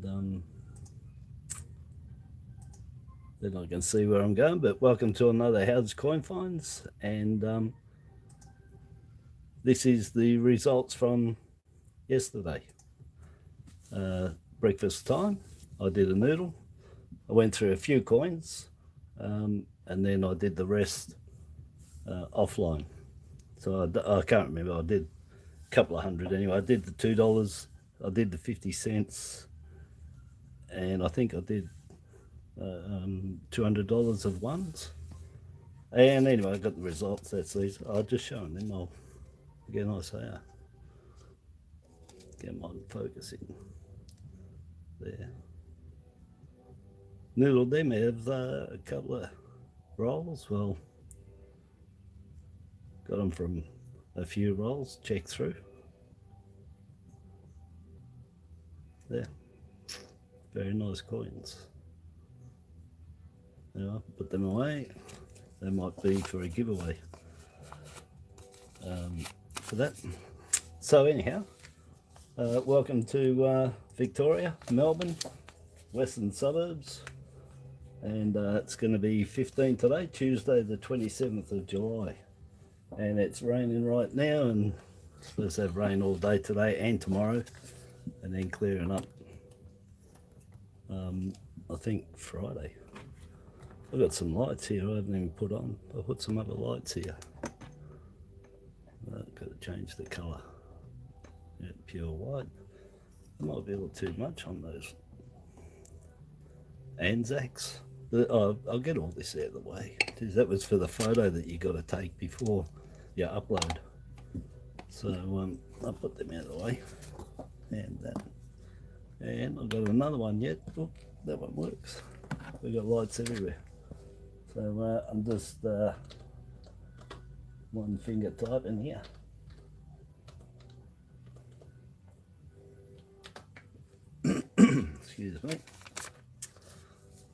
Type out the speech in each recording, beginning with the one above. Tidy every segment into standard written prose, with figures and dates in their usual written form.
and then I can see where I'm going. But welcome to another Howard's Coin Finds, and this is the results from yesterday. Breakfast time, I did a noodle. I went through a few coins, and then I did the rest offline. So I can't remember, I did a couple of hundred anyway. I did the $2, I did the 50 cents, and I think I did $200 of ones. And anyway, I got the results. That's these. I'll just show them. I'll get nice here. Get mine focusing there. Noodle them have a couple of rolls. Well, got them from a few rolls. Check through. There. Very nice coins. Now, put them away. They might be for a giveaway for that. So anyhow, welcome to Victoria, Melbourne, western suburbs, and it's going to be 15 today, Tuesday the 27th of July, and it's raining right now, and it's supposed to have rain all day today and tomorrow, and then clearing up I think Friday. I've got some lights here I haven't even put on. I'll put some other lights here. I've got to change the colour. Yeah, pure white. It might be a little too much on those Anzacs. I'll get all this out of the way. That was for the photo that you got to take before you upload. So I'll put them out of the way. And that. And I've got another one yet. Oh, that one works. We've got lights everywhere. So I'm just one finger type in here. Excuse me.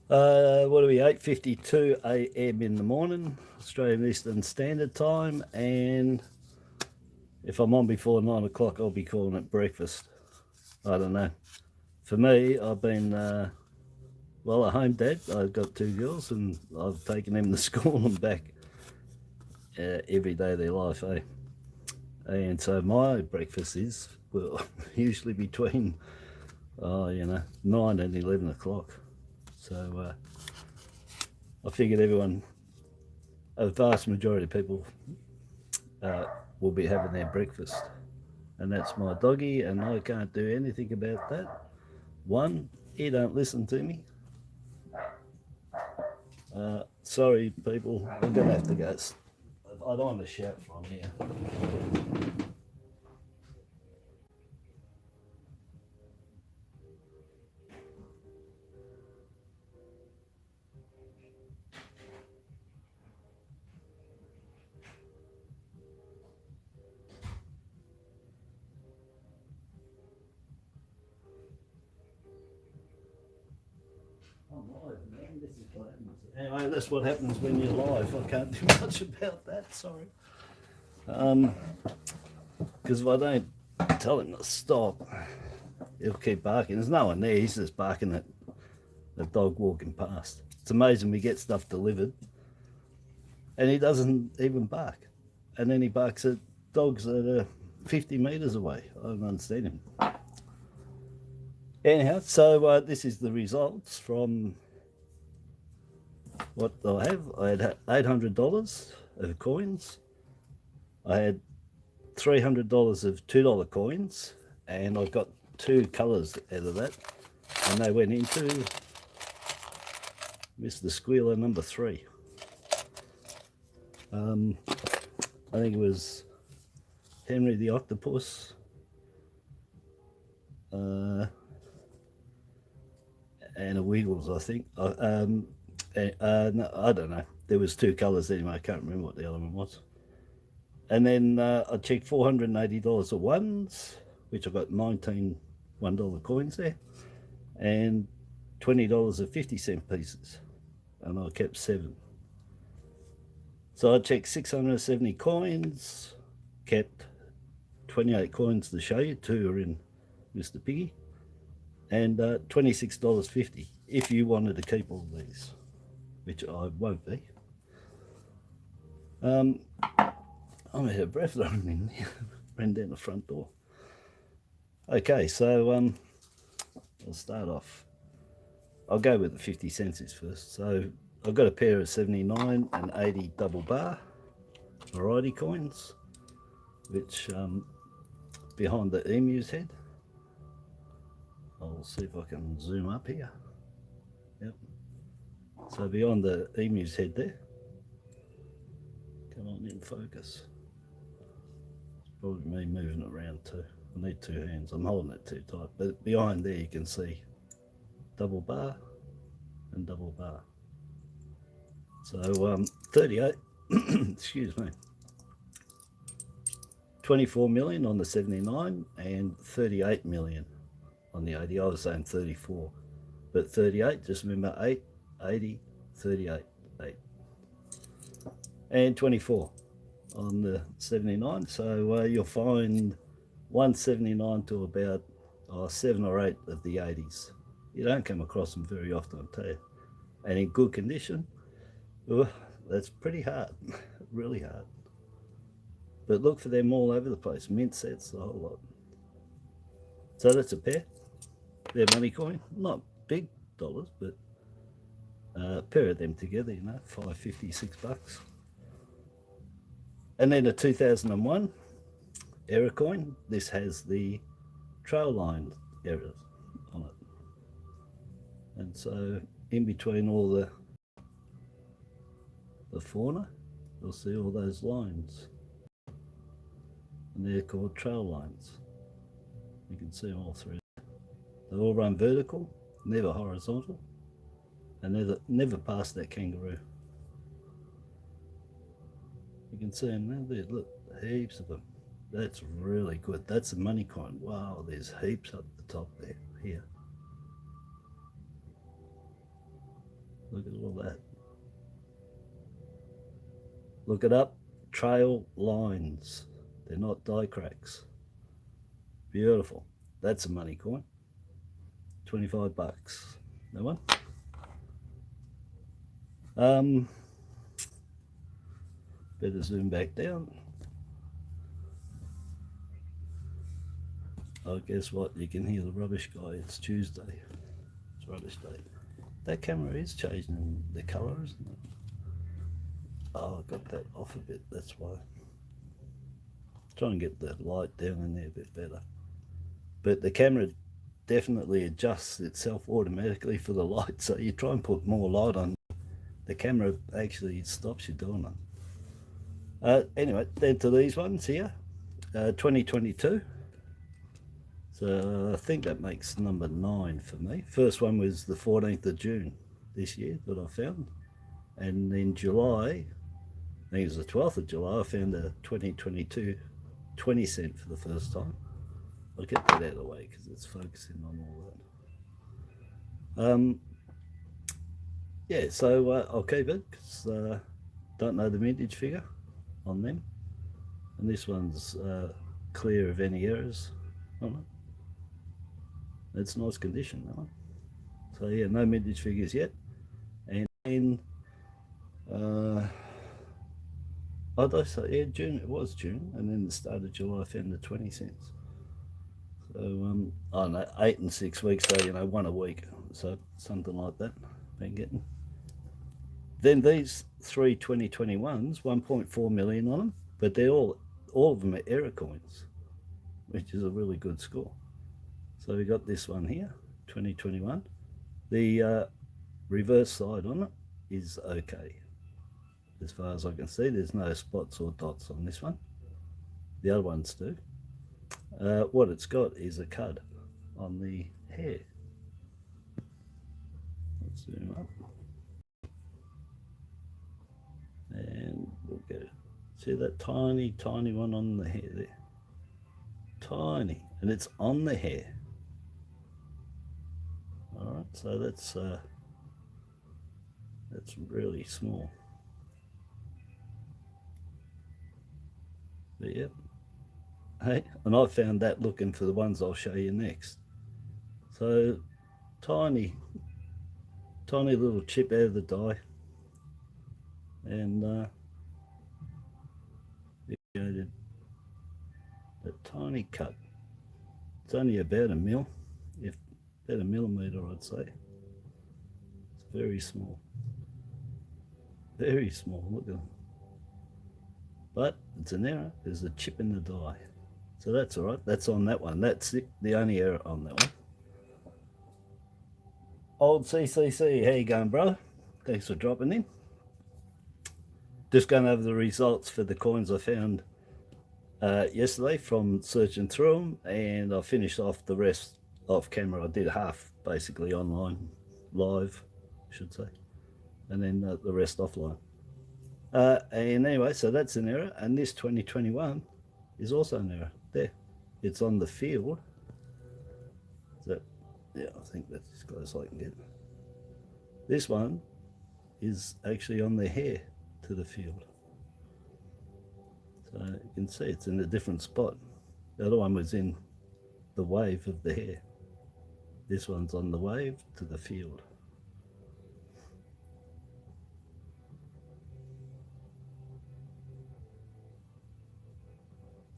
What are we? 8:52 a.m. in the morning, Australian Eastern Standard Time, and if I'm on before 9 o'clock, I'll be calling it breakfast. I don't know. For me, I've been well, a home dad. I've got two girls, and I've taken them to school and back every day of their life, eh? And so my breakfast is, well, usually between, 9 and 11 o'clock. So I figured everyone, a vast majority of people will be having their breakfast. And that's my doggy, and I can't do anything about that. One, he don't listen to me. Sorry, people, I'm going to have to go. I don't want to shout from here. I'm live, man. This is what happens. Anyway, that's what happens when you're live. I can't do much about that, sorry. Because if I don't tell him to stop, he'll keep barking. There's no one there, he's just barking at the dog walking past. It's amazing we get stuff delivered and he doesn't even bark. And then he barks at dogs that are 50 metres away. I don't understand him. Anyhow, so this is the results from what I have. I had $800 of coins. I had $300 of $2 coins, and I got two colours out of that, and they went into Mr. Squealer number 3. I think it was Henry the Octopus, and a Wiggles, I think. No, I don't know. There was two colours anyway. I can't remember what the other one was. And then I checked $480 of ones, which I got 19 $1 coins there, and $20 of 50-cent pieces, and I kept 7. So I checked 670 coins, kept 28 coins to show you. 2 are in Mr. Piggy, and $26.50 if you wanted to keep all these, which I won't be. I'm out of breath running in there. Ran down the front door. Okay, so I'll start off. I'll go with the 50 cents first. So I've got a pair of 79 and 80 double bar variety coins, which behind the emu's head. I'll see if I can zoom up here. Yep. So beyond the emu's head there. Come on, in focus. It's probably me moving it around too. I need two hands. I'm holding it too tight. But behind there you can see double bar and double bar. So 38, excuse me, 24 million on the 79 and 38 million on the 80. I was saying 34, but 38, just remember 8, 80, 38, 8. And 24 on the 79. So you'll find 179 to about 7 or 8 of the 80s. You don't come across them very often, I'll tell you. And in good condition, that's pretty hard, really hard. But look for them all over the place. Mint sets, the whole lot. So that's a pair. They're money coin, not big dollars, but a pair of them together, you know, $5.50, $6. And then a 2001 error coin. This has the trail line errors on it. And so in between all the fauna, you'll see all those lines. And they're called trail lines. You can see them all through. They all run vertical, never horizontal, and never past that kangaroo. You can see them there, look, heaps of them. That's really good. That's a money coin. Wow, there's heaps up the top there, here. Look at all that. Look it up, trail lines. They're not die cracks. Beautiful. That's a money coin. $25. That one. Better zoom back down. Oh, guess what? You can hear the rubbish guy. It's Tuesday. It's rubbish day. That camera is changing the colour, isn't it? Oh, I got that off a bit. That's why. Try and get the light down in there a bit better. But the camera definitely adjusts itself automatically for the light. So you try and put more light on, the camera actually stops you doing it. Anyway, then to these ones here, 2022. So I think that makes number 9 for me. First one was the 14th of June this year that I found. And in July, I think it was the 12th of July, I found a 2022 20 cent for the first time. I'll get that out of the way because it's focusing on all that. Yeah, so I'll keep it because don't know the vintage figure on them. And this one's clear of any errors on it. It's nice condition, that one. So yeah, no vintage figures yet. And then I say, yeah, June, it was June, and then the start of July I found the 20 cents. So I don't know, 8 and 6 weeks, so you know, one a week, so something like that been getting. Then these 3 2021s, 1.4 million on them, but they're all of them are error coins, which is a really good score. So we got this one here, 2021. The reverse side on it is okay. As far as I can see, there's no spots or dots on this one. The other ones do. What it's got is a cud on the hair. Let's zoom up. And we'll get it. See that tiny, tiny one on the hair there? Tiny. And it's on the hair. Alright, so that's really small. But yep. Hey, and I found that looking for the ones I'll show you next. So tiny little chip out of the die, and a tiny cut. It's only about a mil, if about a millimetre, I'd say. It's very small, very small. Look at it. But it's an error. There's a chip in the die, so that's all right. That's on that one. That's the only error on that one. Old CCC, how you going, bro? Thanks for dropping in. Just going over the results for the coins I found yesterday from searching through them, and I finished off the rest off camera. I did half basically online, live, I should say, and then the rest offline. And anyway, so that's an error, and this 2021 is also an error. There, it's on the field. So, yeah, I think that's as close as I can get. This one is actually on the hair to the field. So you can see it's in a different spot. The other one was in the wave of the hair. This one's on the wave to the field.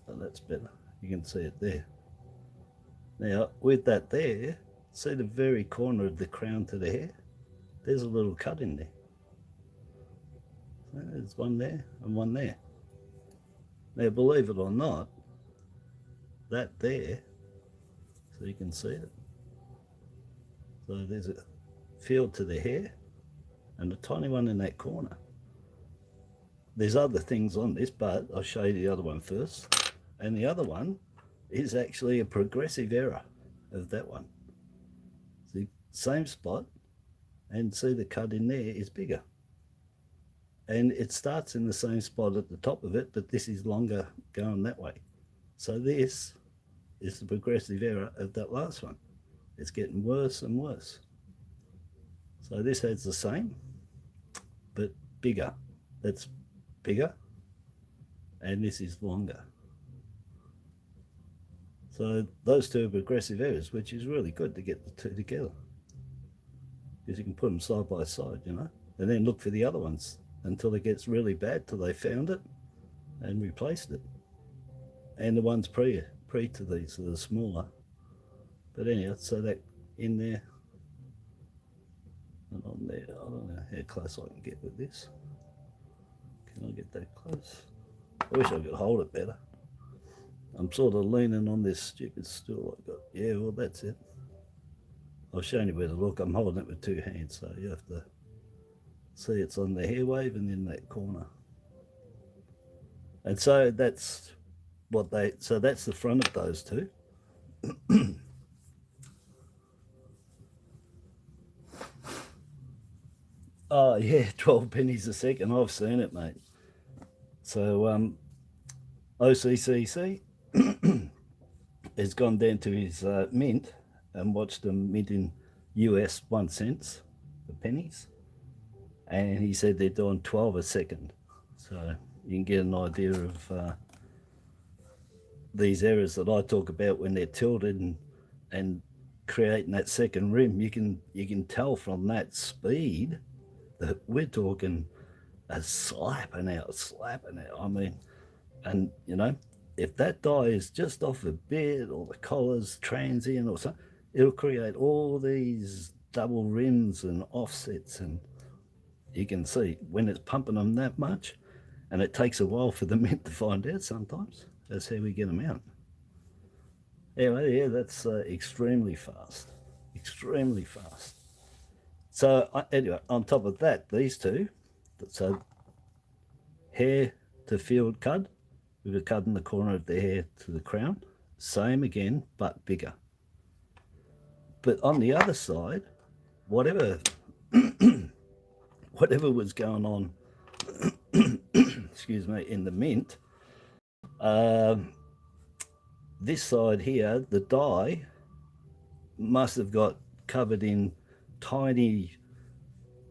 So that's better. You can see it there. Now, with that there, see the very corner of the crown to the hair? There's a little cut in there. There's one there and one there. Now, believe it or not, that there, so you can see it. So there's a field to the hair and a tiny one in that corner. There's other things on this, but I'll show you the other one first. And the other one is actually a progressive error of that one. The same spot, and see the cut in there is bigger. And it starts in the same spot at the top of it, but this is longer going that way. So this is the progressive error of that last one. It's getting worse and worse. So this has the same, but bigger. That's bigger, and this is longer. So those two are progressive errors, which is really good to get the two together, because you can put them side by side, you know, and then look for the other ones until it gets really bad, till they found it and replaced it. And the ones pre to these are the smaller. But anyhow, so that in there and on there, I don't know how close I can get with this. Can I get that close? I wish I could hold it better. I'm sort of leaning on this stupid stool I've got. Yeah, well, that's it. I've shown you where to look. I'm holding it with two hands, so you have to see it's on the hair wave and in that corner. And so that's what so that's the front of those two. Oh yeah, 12 pennies a second. I've seen it, mate. So OCCC has gone down to his mint and watched them mint in US 1 cent for pennies, and he said they're doing 12 a second. So you can get an idea of these errors that I talk about when they're tilted and creating that second rim. You can tell from that speed that we're talking a slapping out. I mean, and you know, if that die is just off a bit, or the collar's transient or something, it'll create all these double rims and offsets, and you can see when it's pumping them that much, and it takes a while for the mint to find out sometimes. That's how we get them out. Anyway, yeah, that's extremely fast. So anyway, on top of that, these two, so hair to field cut, with a cut in the corner of the hair to the crown, same again, but bigger. But on the other side, whatever was going on, excuse me, in the mint, this side here, the die must have got covered in tiny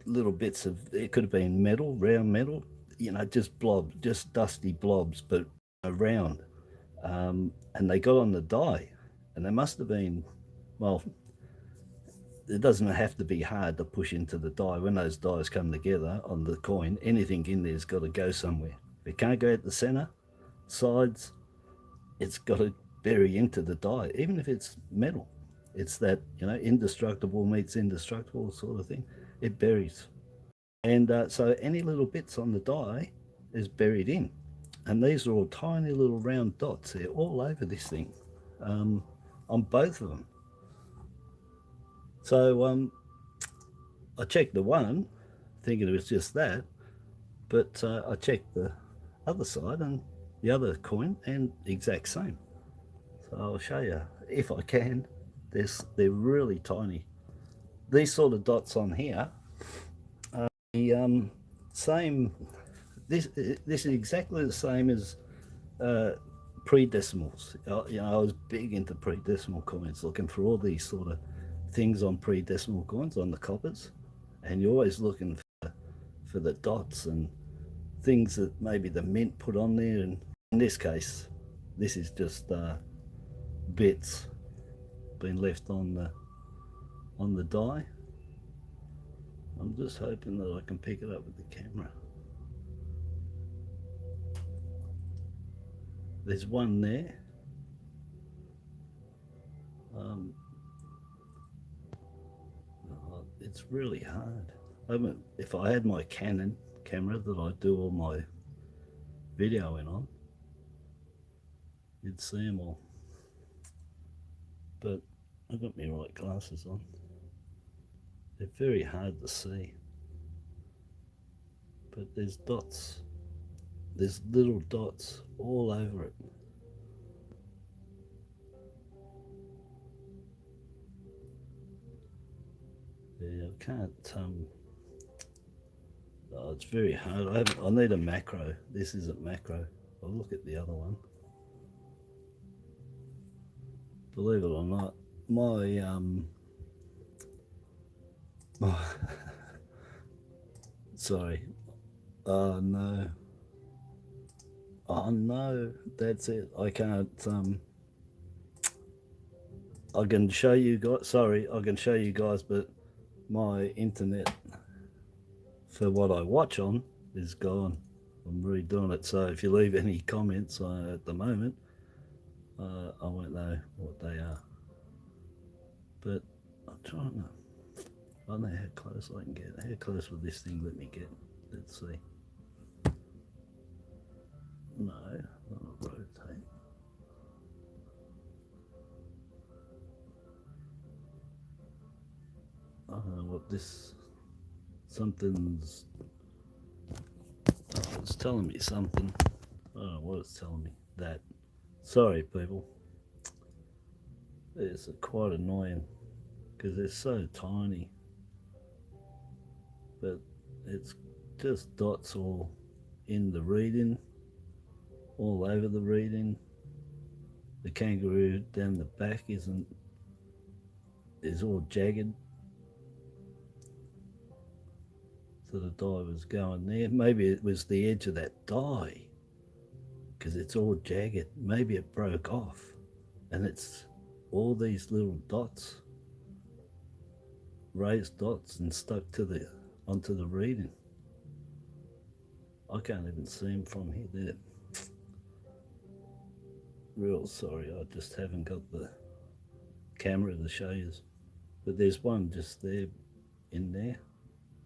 little bits of, it could have been metal, round metal, you know, just blobs, just dusty blobs, but round. And they got on the die, and they must have been, well, it doesn't have to be hard to push into the die. When those dies come together on the coin, anything in there's got to go somewhere. If it can't go at the center, sides, it's got to bury into the die, even if it's metal. It's that, you know, indestructible meets indestructible sort of thing. It buries. And so any little bits on the die is buried in. And these are all tiny little round dots. They're all over this thing, on both of them. So I checked the one, thinking it was just that, but I checked the other side and the other coin, and exact same. So I'll show you if I can. They're really tiny. These sort of dots on here are the same. This is exactly the same as pre-decimals. You know, I was big into pre-decimal coins, looking for all these sort of things on pre-decimal coins, on the coppers, and you're always looking for the dots and things that maybe the mint put on there. And in this case, this is just bits been left on the die. I'm just hoping that I can pick it up with the camera. There's one there. It's really hard. If I had my Canon camera that I do all my videoing on, you'd see them all. But I've got my right glasses on. They're very hard to see. But there's dots. There's little dots all over it. Yeah, I can't. Oh, it's very hard. I need a macro. This isn't macro. I'll look at the other one. Believe it or not, my sorry. Oh no. Oh no, that's it. I can't. I can show you guys. Sorry, I can show you guys, but my internet for what I watch on is gone. I'm redoing it. So if you leave any comments at the moment, I won't know what they are. But I'm trying to. I don't know how close I can get. How close will this thing let me get? Let's see. No, I'll rotate. I don't know what this. Something's. Oh, it's telling me something. I don't know what it's telling me. That. Sorry, people. It's quite annoying because they're so tiny. But it's just dots all in the reading, all over the reading. The kangaroo down the back is all jagged. So the die was going there. Maybe it was the edge of that die because it's all jagged. Maybe it broke off and it's all these little dots, raised dots, and stuck onto the reading. I can't even see them from here. They're real sorry, I just haven't got the camera to show you. But there's one just there in there.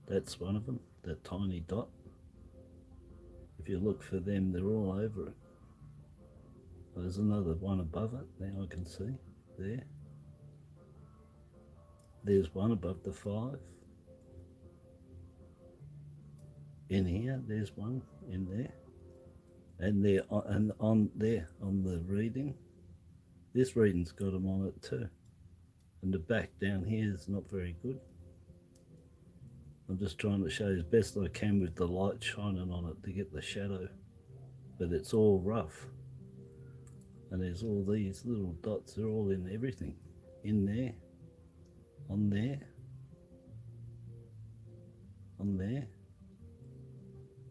That's one of them, that tiny dot. If you look for them, they're all over it. There's another one above it, now I can see, there. There's one above the 5. In here, there's one in there. And there, and on there, on the reading. This reading's got them on it too. And the back down here is not very good. I'm just trying to show as best I can with the light shining on it to get the shadow. But it's all rough. And there's all these little dots, they're all in everything. In there, on there, on there.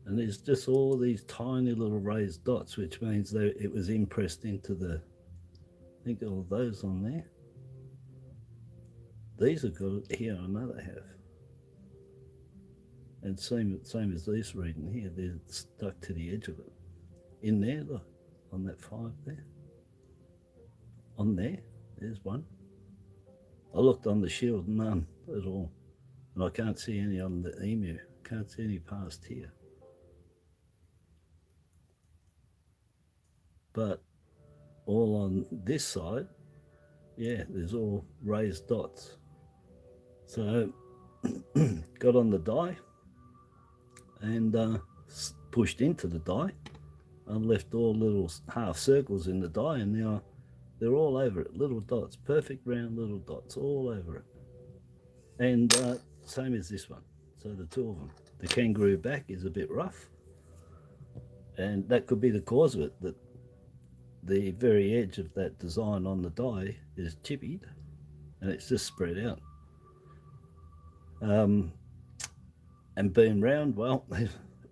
And there's just all these tiny little raised dots, which means that it was impressed into the, I think all those on there. these have got it here, I know they have. And same as these reading here, they're stuck to the edge of it. In there, look, on that 5 there. On there, there's one. I looked on the shield, none at all. And I can't see any on the emu. Can't see any past here. But all on this side, yeah, there's all raised dots. So got on the die and pushed into the die and left all little half circles in the die, and now they're all over it, little dots, perfect round little dots all over it. And same as this one. So the two of them. The kangaroo back is a bit rough, and that could be the cause of it, that the very edge of that design on the die is chippied and it's just spread out. And being round, well,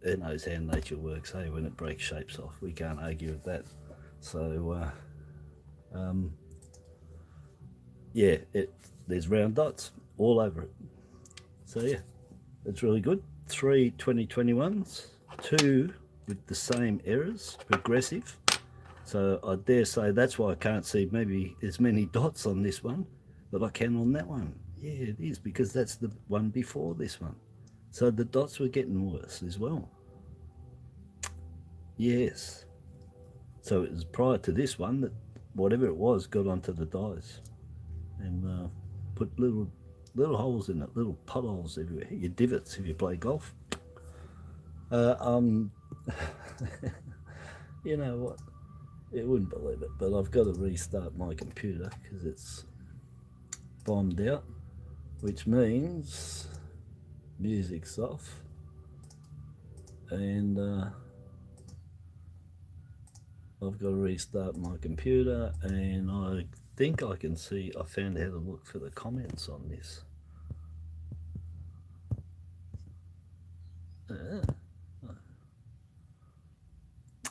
it knows how nature works, hey, when it breaks shapes off. We can't argue with that. So yeah, there's round dots all over it. So yeah, it's really good. 3 2021s, 2 with the same errors, progressive. So I dare say that's why I can't see maybe as many dots on this one, but I can on that one. Yeah, it is, because that's the one before this one. So the dots were getting worse as well. Yes. So it was prior to this one that whatever it was got onto the dies and put little holes in it, little potholes everywhere. Your divots if you play golf. You know what? You wouldn't believe it, but I've got to restart my computer because it's bombed out, which means music's off, and I've got to restart my computer, and I think I can see, I found how to look for the comments on this.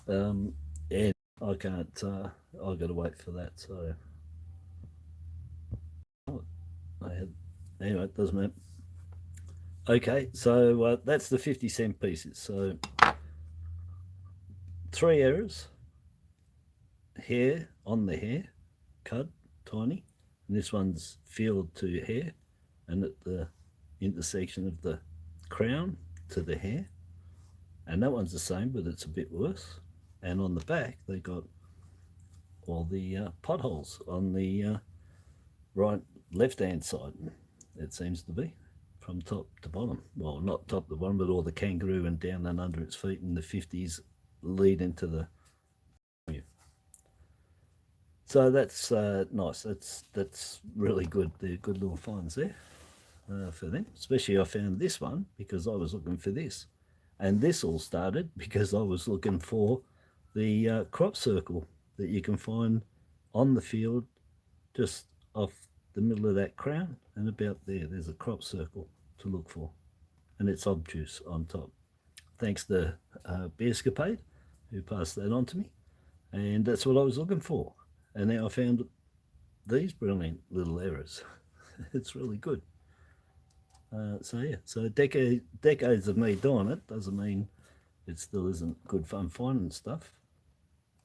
And I can't, I've got to wait for that, so anyway, it doesn't matter. Okay, so that's the 50-cent pieces. So 3 errors. Hair on the hair, cut, tiny. And this one's field to hair, and at the intersection of the crown to the hair. And that one's the same, but it's a bit worse. And on the back, they got all the potholes on the left-hand side, it seems to be, from top to bottom. Well, not top to bottom, but all the kangaroo and down and under its feet, and the 50s lead into the. So that's nice. That's really good. They're good little finds there for them. Especially I found this one because I was looking for this. And this all started because I was looking for the crop circle that you can find on the field just off the middle of that crown, and about there's a crop circle to look for, and it's obtuse on top. Thanks to Bearscapade, who passed that on to me, and that's what I was looking for. And now I found these brilliant little errors. It's really good. So yeah, so decades of me doing it doesn't mean it still isn't good fun finding stuff.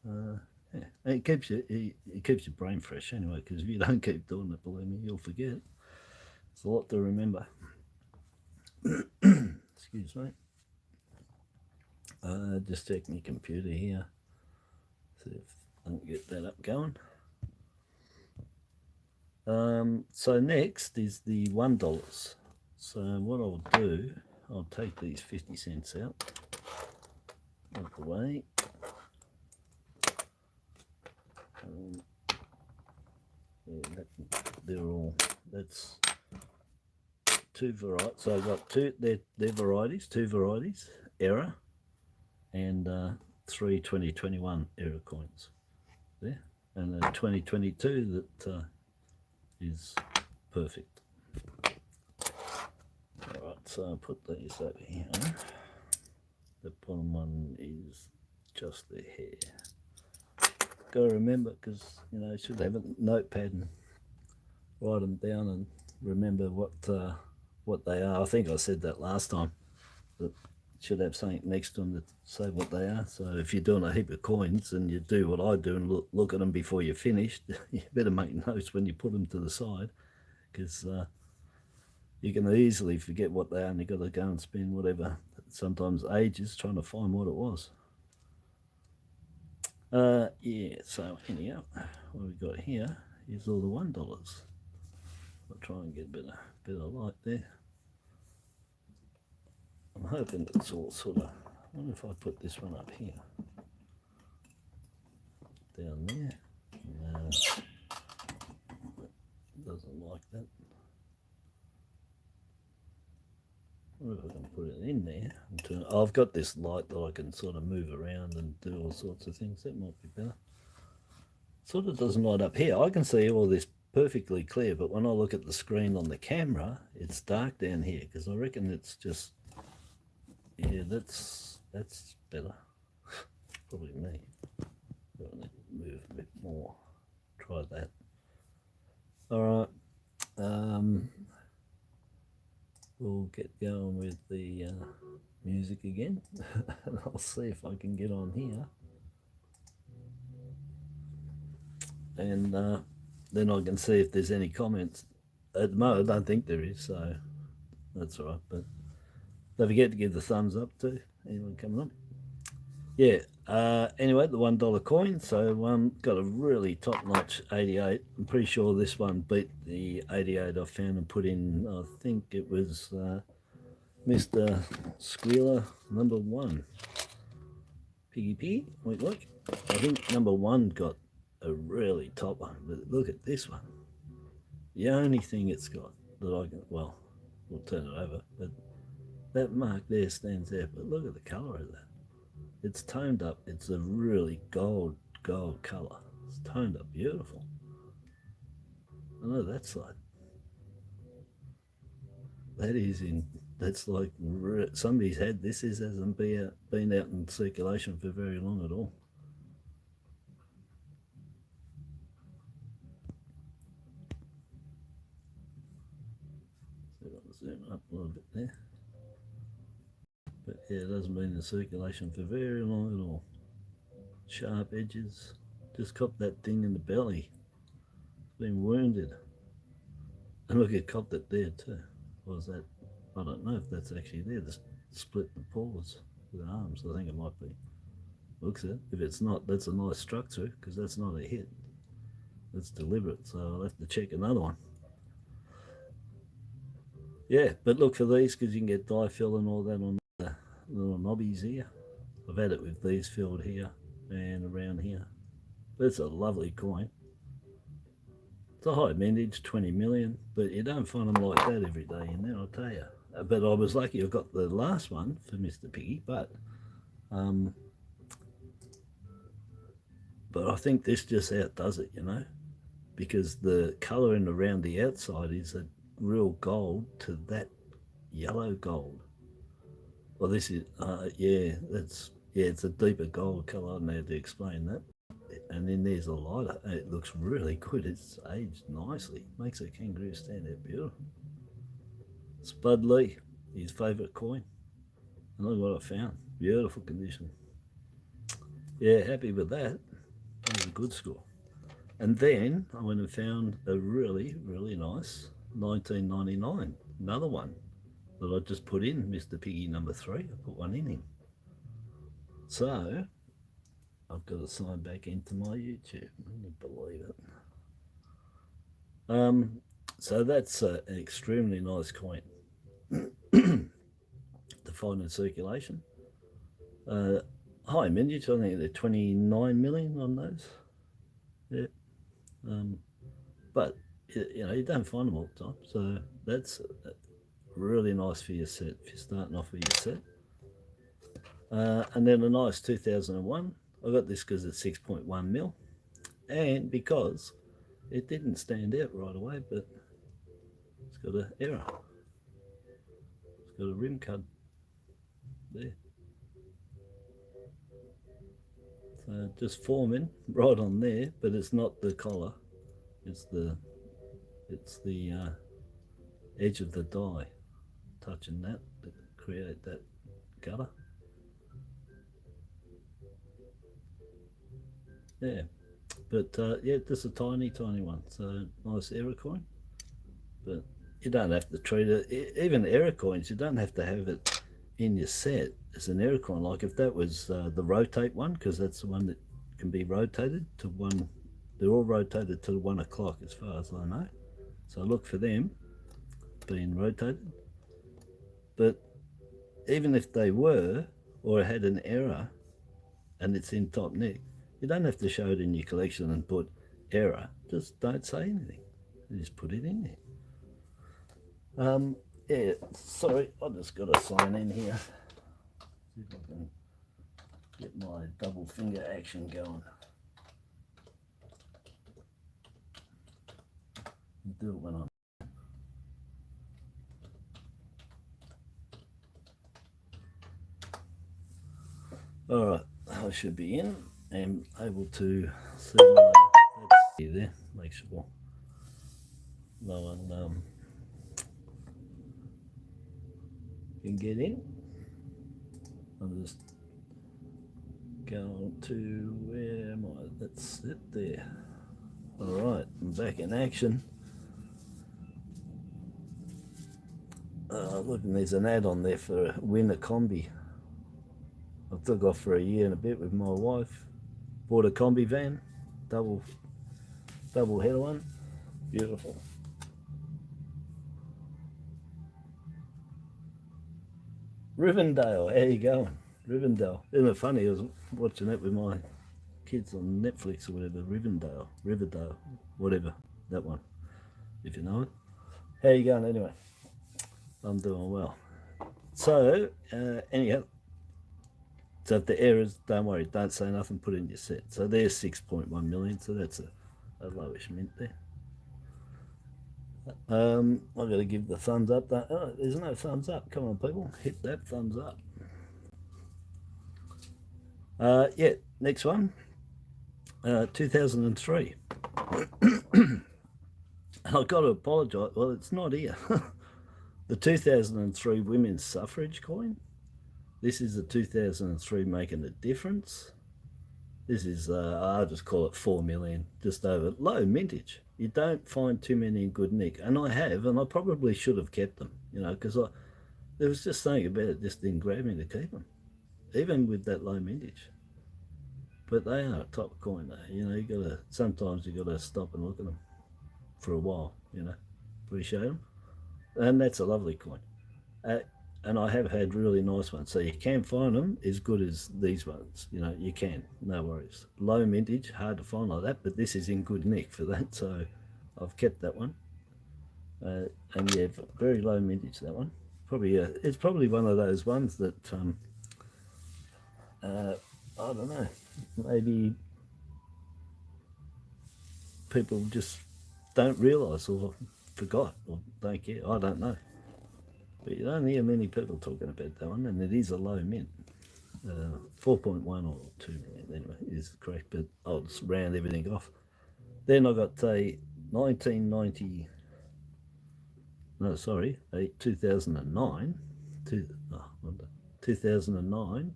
Yeah. It keeps your brain fresh anyway, because if you don't keep doing it, believe me, you'll forget. It's a lot to remember. Excuse me. Just check my computer here. See if I can get that up going. So next is the $1. So what I'll do, I'll take these 50 cents out of the way. Yeah, they're all, that's 2 varieties. So I've got they're varieties, 2 varieties, error, and 3 2021 error coins there, and a 2022 that is perfect. All right, so I'll put these over here. The bottom one is just the hair. Got to remember, because you know, you should have a notepad and write them down and remember what they are. I think I said that last time. But should have something next to them to say what they are. So if you're doing a heap of coins and you do what I do and look at them before you're finished, you better make notes when you put them to the side, because you can easily forget what they are and you've got to go and spend whatever, sometimes ages, trying to find what it was. Yeah, so anyhow, what we've got here is all the $1. I'll try and get a bit of light there. I'm hoping it's all sort of, I wonder if I put this one up here, down there. No, it doesn't like that. I wonder if I can put it in there. I've got this light that I can sort of move around and do all sorts of things. That might be better. Sort of doesn't light up here. I can see all this perfectly clear, but when I look at the screen on the camera, it's dark down here, because I reckon it's just, yeah, that's better. Probably me. I need to move a bit more. Try that. All right. We'll get going with the music again, and I'll see if I can get on here. And then I can see if there's any comments. At the moment, I don't think there is, so that's all right. But don't forget to give the thumbs up too. Anyone coming up? Yeah. Anyway, the $1 coin. So got a really top-notch 88. I'm pretty sure this one beat the 88 I found and put in. I think it was Mr. Squealer #1. Piggy. Wait, look. I think #1 got a really top one, but look at this one. The only thing it's got that I can, well, we'll turn it over, but that mark there stands out. But look at the color of that. It's toned up. It's a really gold color. It's toned up beautiful. I know that side. That is in, that's like, somebody's had this. This hasn't been out in circulation for very long at all. Zoom up a little bit there. But yeah, it hasn't been in circulation for very long at all. Sharp edges. Just copped that thing in the belly. It's been wounded. And look, it copped it there too. What was that? I don't know if that's actually there. The split the paws with the arms. I think it might be. Looks it. If it's not, that's a nice structure, because that's not a hit. That's deliberate. So I'll have to check another one. Yeah, but look for these, because you can get dye fill and all that on the little knobbies here. I've had it with these filled here and around here. But it's a lovely coin. It's a high mintage, 20 million, but you don't find them like that every day in there, I'll tell you. But I was lucky I got the last one for Mr. Piggy, but I think this just outdoes it, you know, because the colouring around the outside is a real gold to that yellow gold. Well, this is, yeah, it's a deeper gold colour. I don't know how to explain that. And then there's a lighter. It looks really good. It's aged nicely. Makes a kangaroo stand out beautiful. Spud Lee, his favourite coin. And look what I found. Beautiful condition. Yeah, happy with that. That was a good score. And then I went and found a really nice 1999. Another one that I just put in, Mr. Piggy #3. I put one in him. So I've got to sign back into my YouTube. I can't believe it. So that's an extremely nice coin to find in circulation. High mintage, I think they're 29 million on those. Yeah. But you know, you don't find them all the time, so that's really nice for your set if you're starting off with your set. And then a nice 2001. I got this because it's 6.1 mil, and because it didn't stand out right away, but it's got an error. It's got a rim cut there. So just forming right on there, but it's not the collar. It's the edge of the die, touching that to create that gutter. Yeah, but yeah, just a tiny one, so nice error coin. But you don't have to treat it, even error coins, you don't have to have it in your set as an error coin. Like if that was the rotate one, because that's the one that can be rotated to one, they're all rotated to 1 o'clock as far as I know, so look for them being rotated. But even if they were, or had an error and it's in top nick, you don't have to show it in your collection and put error, just don't say anything, you just put it in there. Yeah, sorry, I just got to sign in here, see if I can get my double finger action going. Do it when I'm all right. I should be in and able to see my there. Make sure no one can get in. I'm just going to, where am I? That's it there. All right, I'm back in action. Look, and there's an ad on there for a winter combi. I took off for a year and a bit with my wife. Bought a combi van, double header one, beautiful. Rivendell, how you going? Rivendell. Isn't it funny? I was watching that with my kids on Netflix or whatever. Riverdale, whatever, that one, if you know it. How you going anyway? I'm doing well. So, anyhow, so if the errors, don't worry, don't say nothing, put in your set. So there's 6.1 million, so that's a lowish mint there. I've got to give the thumbs up. Oh, there's no thumbs up. Come on, people, hit that thumbs up. Yeah, next one, 2003. I've got to apologise. Well, it's not here. The 2003 women's suffrage coin. This is the 2003 making a difference. This is, I'll just call it 4 million, just over. Low mintage. You don't find too many in good nick. And I have, and I probably should have kept them, you know, because there was just something about it just didn't grab me to keep them, even with that low mintage. But they are a top coin though, you know, sometimes you gotta stop and look at them for a while, you know, appreciate them. And that's a lovely coin. And I have had really nice ones, so you can find them as good as these ones, you know, you can, no worries. Low mintage, hard to find like that, but this is in good nick for that, so I've kept that one. And yeah, very low mintage, that one. Probably, it's probably one of those ones that, I don't know, maybe people just don't realise or forgot or don't care, I don't know. But you don't hear many people talking about that one, and it is a low mint. 4.1 or 2 million anyway is correct, but I'll just round everything off. Then I got a 1990, no sorry, a 2009, 2009,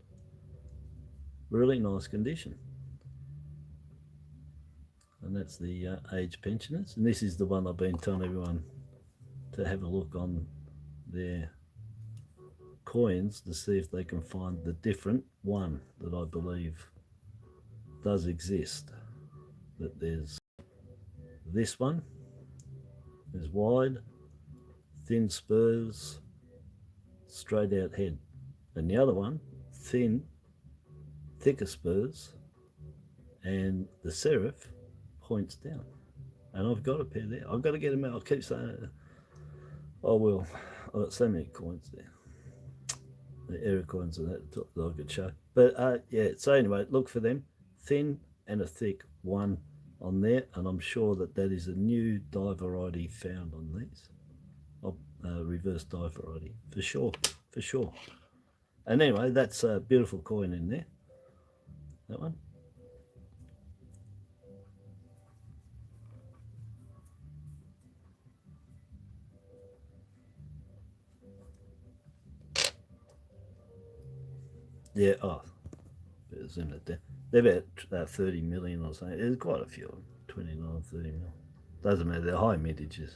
really nice condition. And that's the age pensioners, and this is the one I've been telling everyone to have a look on their coins to see if they can find the different one that I believe does exist. That there's this one is wide, thin spurs, straight out head, and the other one thin, thicker spurs, and the serif points down. And I've got a pair there. I've got to get them out. I keep saying it. I will. I've got so many coins there. The error coins and that I could show. But yeah, so anyway, look for them. Thin and a thick one on there, and I'm sure that is a new die variety found on these. Reverse die variety, for sure, for sure. And anyway, that's a beautiful coin in there, that one. Yeah, oh, it's in it there. They're about 30 million or something. There's quite a few of them, 29, 30 mil. Doesn't matter, they're high mintages.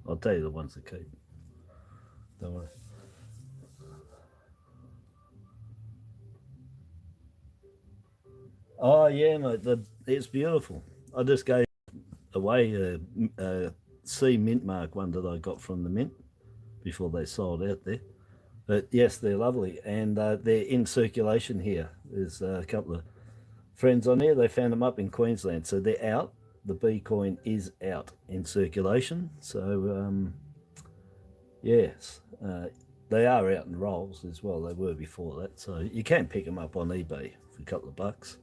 I'll tell you the ones that keep. Don't worry. Oh, yeah, mate, it's beautiful. I just gave away a C mint mark one that I got from the mint before they sold out there. But yes, they're lovely, and they're in circulation here. There's a couple of friends on there. They found them up in Queensland, so they're out. The B coin is out in circulation. So yes, they are out in rolls as well. They were before that, so you can pick them up on eBay for a couple of bucks.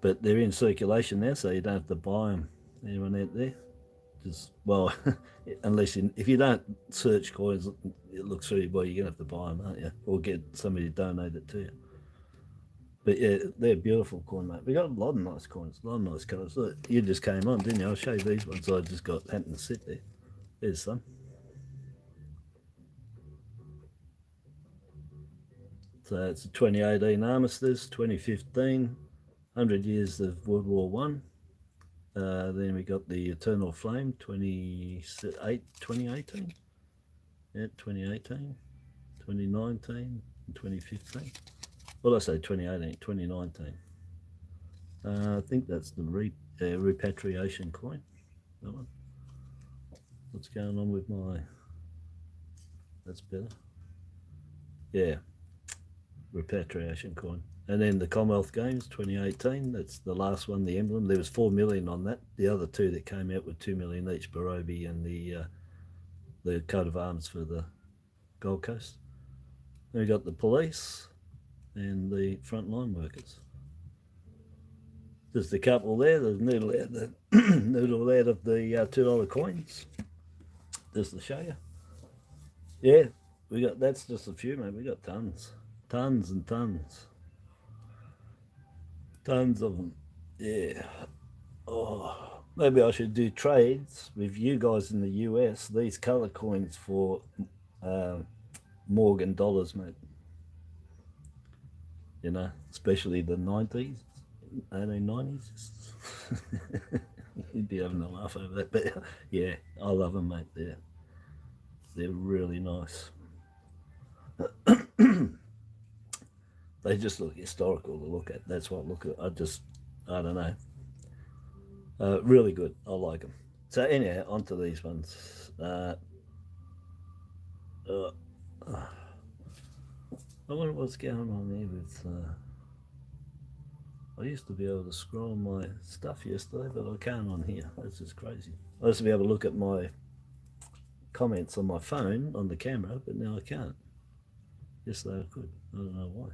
But they're in circulation now, so you don't have to buy them. Anyone out there? Just, well, unless if you don't search coins, it looks through. Well, you're gonna have to buy them, aren't you? Or get somebody to donate it to you. But yeah, they're beautiful coin, mate. We got a lot of nice coins, a lot of nice colours. Look, you just came on, didn't you? I'll show you these ones. I just got happened to sit there. There's some. So it's a 2018 armistice, 2015, 100 years of World War One. Then we got the Eternal Flame, 2018. Yeah, 2018, 2019, and 2015. Well, I say 2018, 2019. I think that's the repatriation coin. That one. What's going on with my... That's better. Yeah, repatriation coin. And then the Commonwealth Games 2018, that's the last one, the emblem. There was 4 million on that. The other two that came out were 2 million each, Barobi and the coat of arms for the Gold Coast. Then we got the police and the frontline workers. Just a couple there. There's noodle out the noodle out of the $2 coins. Just to show you. Yeah, we got, that's just a few, mate. We got tons and tons of them. Yeah. Oh, maybe I should do trades with you guys in the US. These color coins for Morgan dollars, mate. You know, especially the 90s, 1890s. You'd be having a laugh over that, but yeah, I love them, mate. They're really nice. They just look historical to look at. That's what I look at. I don't know. Really good. I like them. So anyhow, onto these ones. I wonder what's going on there with... I used to be able to scroll my stuff yesterday, but I can't on here. That's just crazy. I used to be able to look at my comments on my phone, on the camera, but now I can't. Yesterday I could. I don't know why.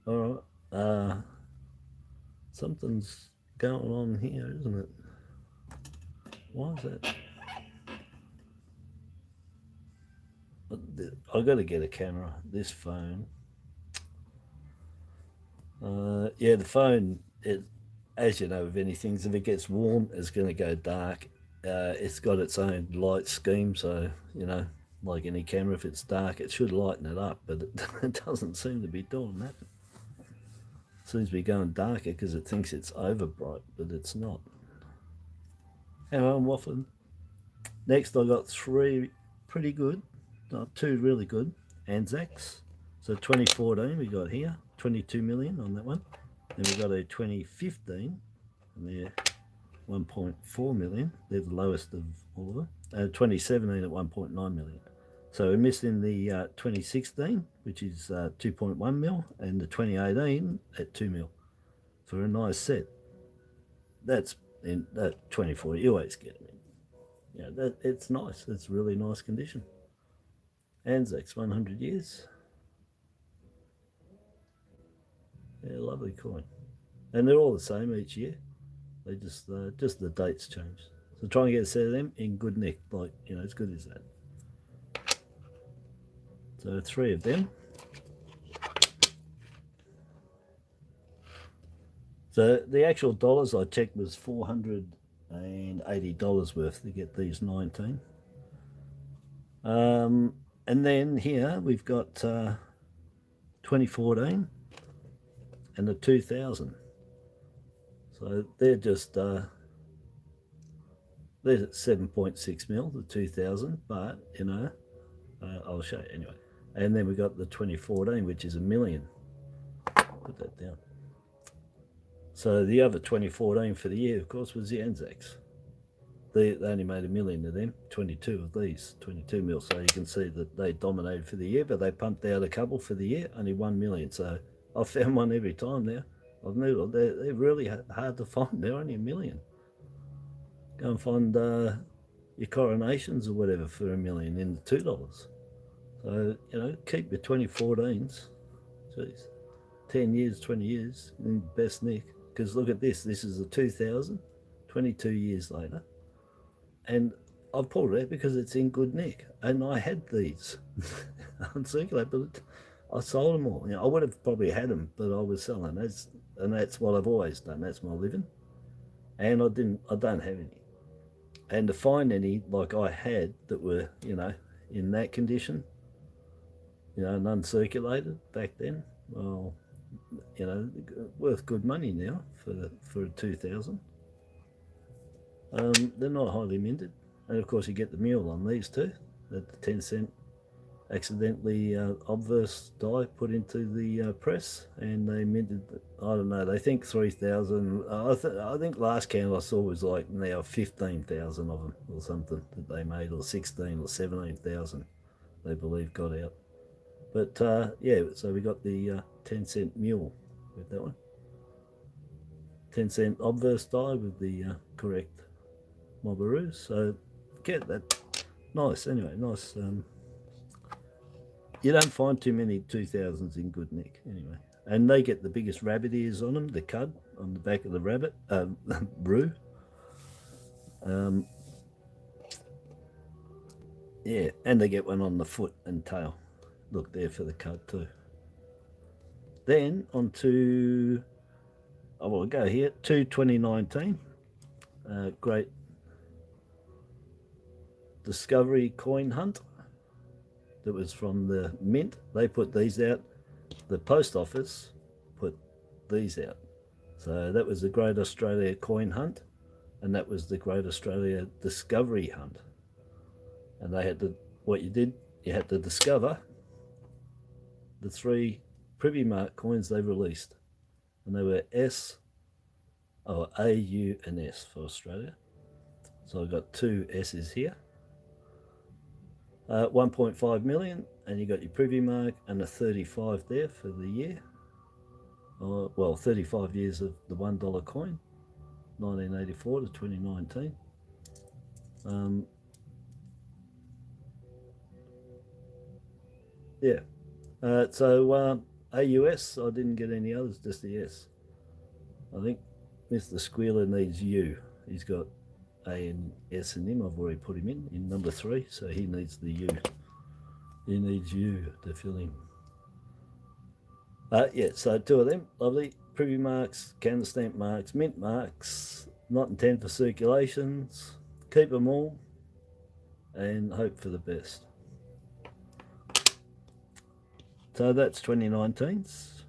All right. Something's going on here, isn't it? Why is that? I've got to get a camera. This phone. Yeah, the phone, as you know, with anything, if it gets warm, it's going to go dark. It's got its own light scheme, so, you know, like any camera, if it's dark, it should lighten it up, but it doesn't seem to be doing that. It seems to be going darker because it thinks it's over bright, but it's not. Anyway, I'm waffling. Next, I got three pretty good, two really good Anzacs. So 2014 we got here, 22 million on that one. Then we got a 2015, and they're 1.4 million. They're the lowest of all of them. 2017 at 1.9 million. So we missed in the 2016, which is 2.1 mil, and the 2018 at 2 mil for a nice set. That's in that 24. You always get it. Yeah, it's nice. It's really nice condition. Anzacs, 100 years. Yeah, lovely coin. And they're all the same each year. They just the dates change. So try and get a set of them in good nick, like, you know, as good as that. So 3 of them. So the actual dollars I checked was $480 worth to get these 19. And then here we've got 2014 and the 2000. So they're just they're at 7.6 mil, the 2000, but you know, I'll show you anyway. And then we got the 2014, which is $1 million. Put that down. So the other 2014 for the year, of course, was the Anzacs. They only made $1 million of them, 22 of these, 22 mil. So you can see that they dominated for the year, but they pumped out a couple for the year, only 1 million. So I've found one every time now. I've noodled. They're really hard to find. They're only $1 million. Go and find your coronations or whatever for $1 million in the $2. So, you know, keep your 2014s. Jeez. 10 years, 20 years in best nick. Because look at this. This is a 2000, 22 years later. And I've pulled it out because it's in good nick. And I had these uncirculated, but I sold them all. You know, I would have probably had them, but I was selling. And that's what I've always done. That's my living. And I don't have any. And to find any like I had that were, you know, in that condition, you know, and uncirculated back then, well, you know, worth good money now for a 2000. They're not highly minted, and of course you get the mule on these too. That the 10-cent accidentally obverse die put into the press, and they minted. I don't know. They think 3,000. I think last count I saw was like now 15,000 of them or something that they made, or 16 or 17,000 they believe got out. But yeah, so we got the 10-cent mule with that one. 10-cent obverse die with the correct Mobberoos. So get that. Nice. Anyway, nice. You don't find too many 2000s in good nick anyway. And they get the biggest rabbit ears on them, the cud on the back of the rabbit, roo. Yeah, and they get one on the foot and tail. Look there for the cud too. Then on to, I will go here, to 2019. Great discovery coin hunt that was from the mint. They put these out. The post office put these out. So that was the Great Australia Coin Hunt, and that was the Great Australia Discovery Hunt. And they had to, what you did, you had to discover the 3 privy mark coins they released. And they were A, U, and S for Australia. So I've got 2 S's here. 1.5 million, and you got your privy mark and a 35 there for the year. Well, 35 years of the $1 coin, 1984 to 2019. Yeah. So AUS, I didn't get any others, just the S. I think Mr. Squealer needs U. He's got A and S in him. I've already put him in number 3, so he needs the U. He needs U to fill in. Yeah, so 2 of them, lovely. Privy marks, cannon stamp marks, mint marks, not intended for circulations. Keep them all and hope for the best. So that's 2019's.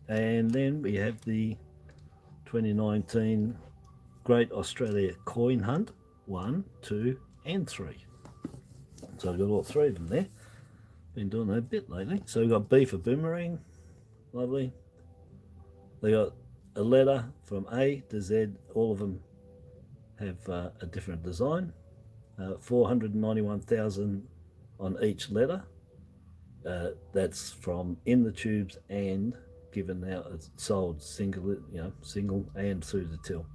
And then we have the 2019 Great Australia Coin Hunt 1, 2, and 3. So I've got all 3 of them there. Been doing that a bit lately. So we've got B for boomerang, lovely. They got a letter from A to Z. All of them have a different design. 491,000 on each letter. That's from in the tubes and given out, it's sold single, single and through the till.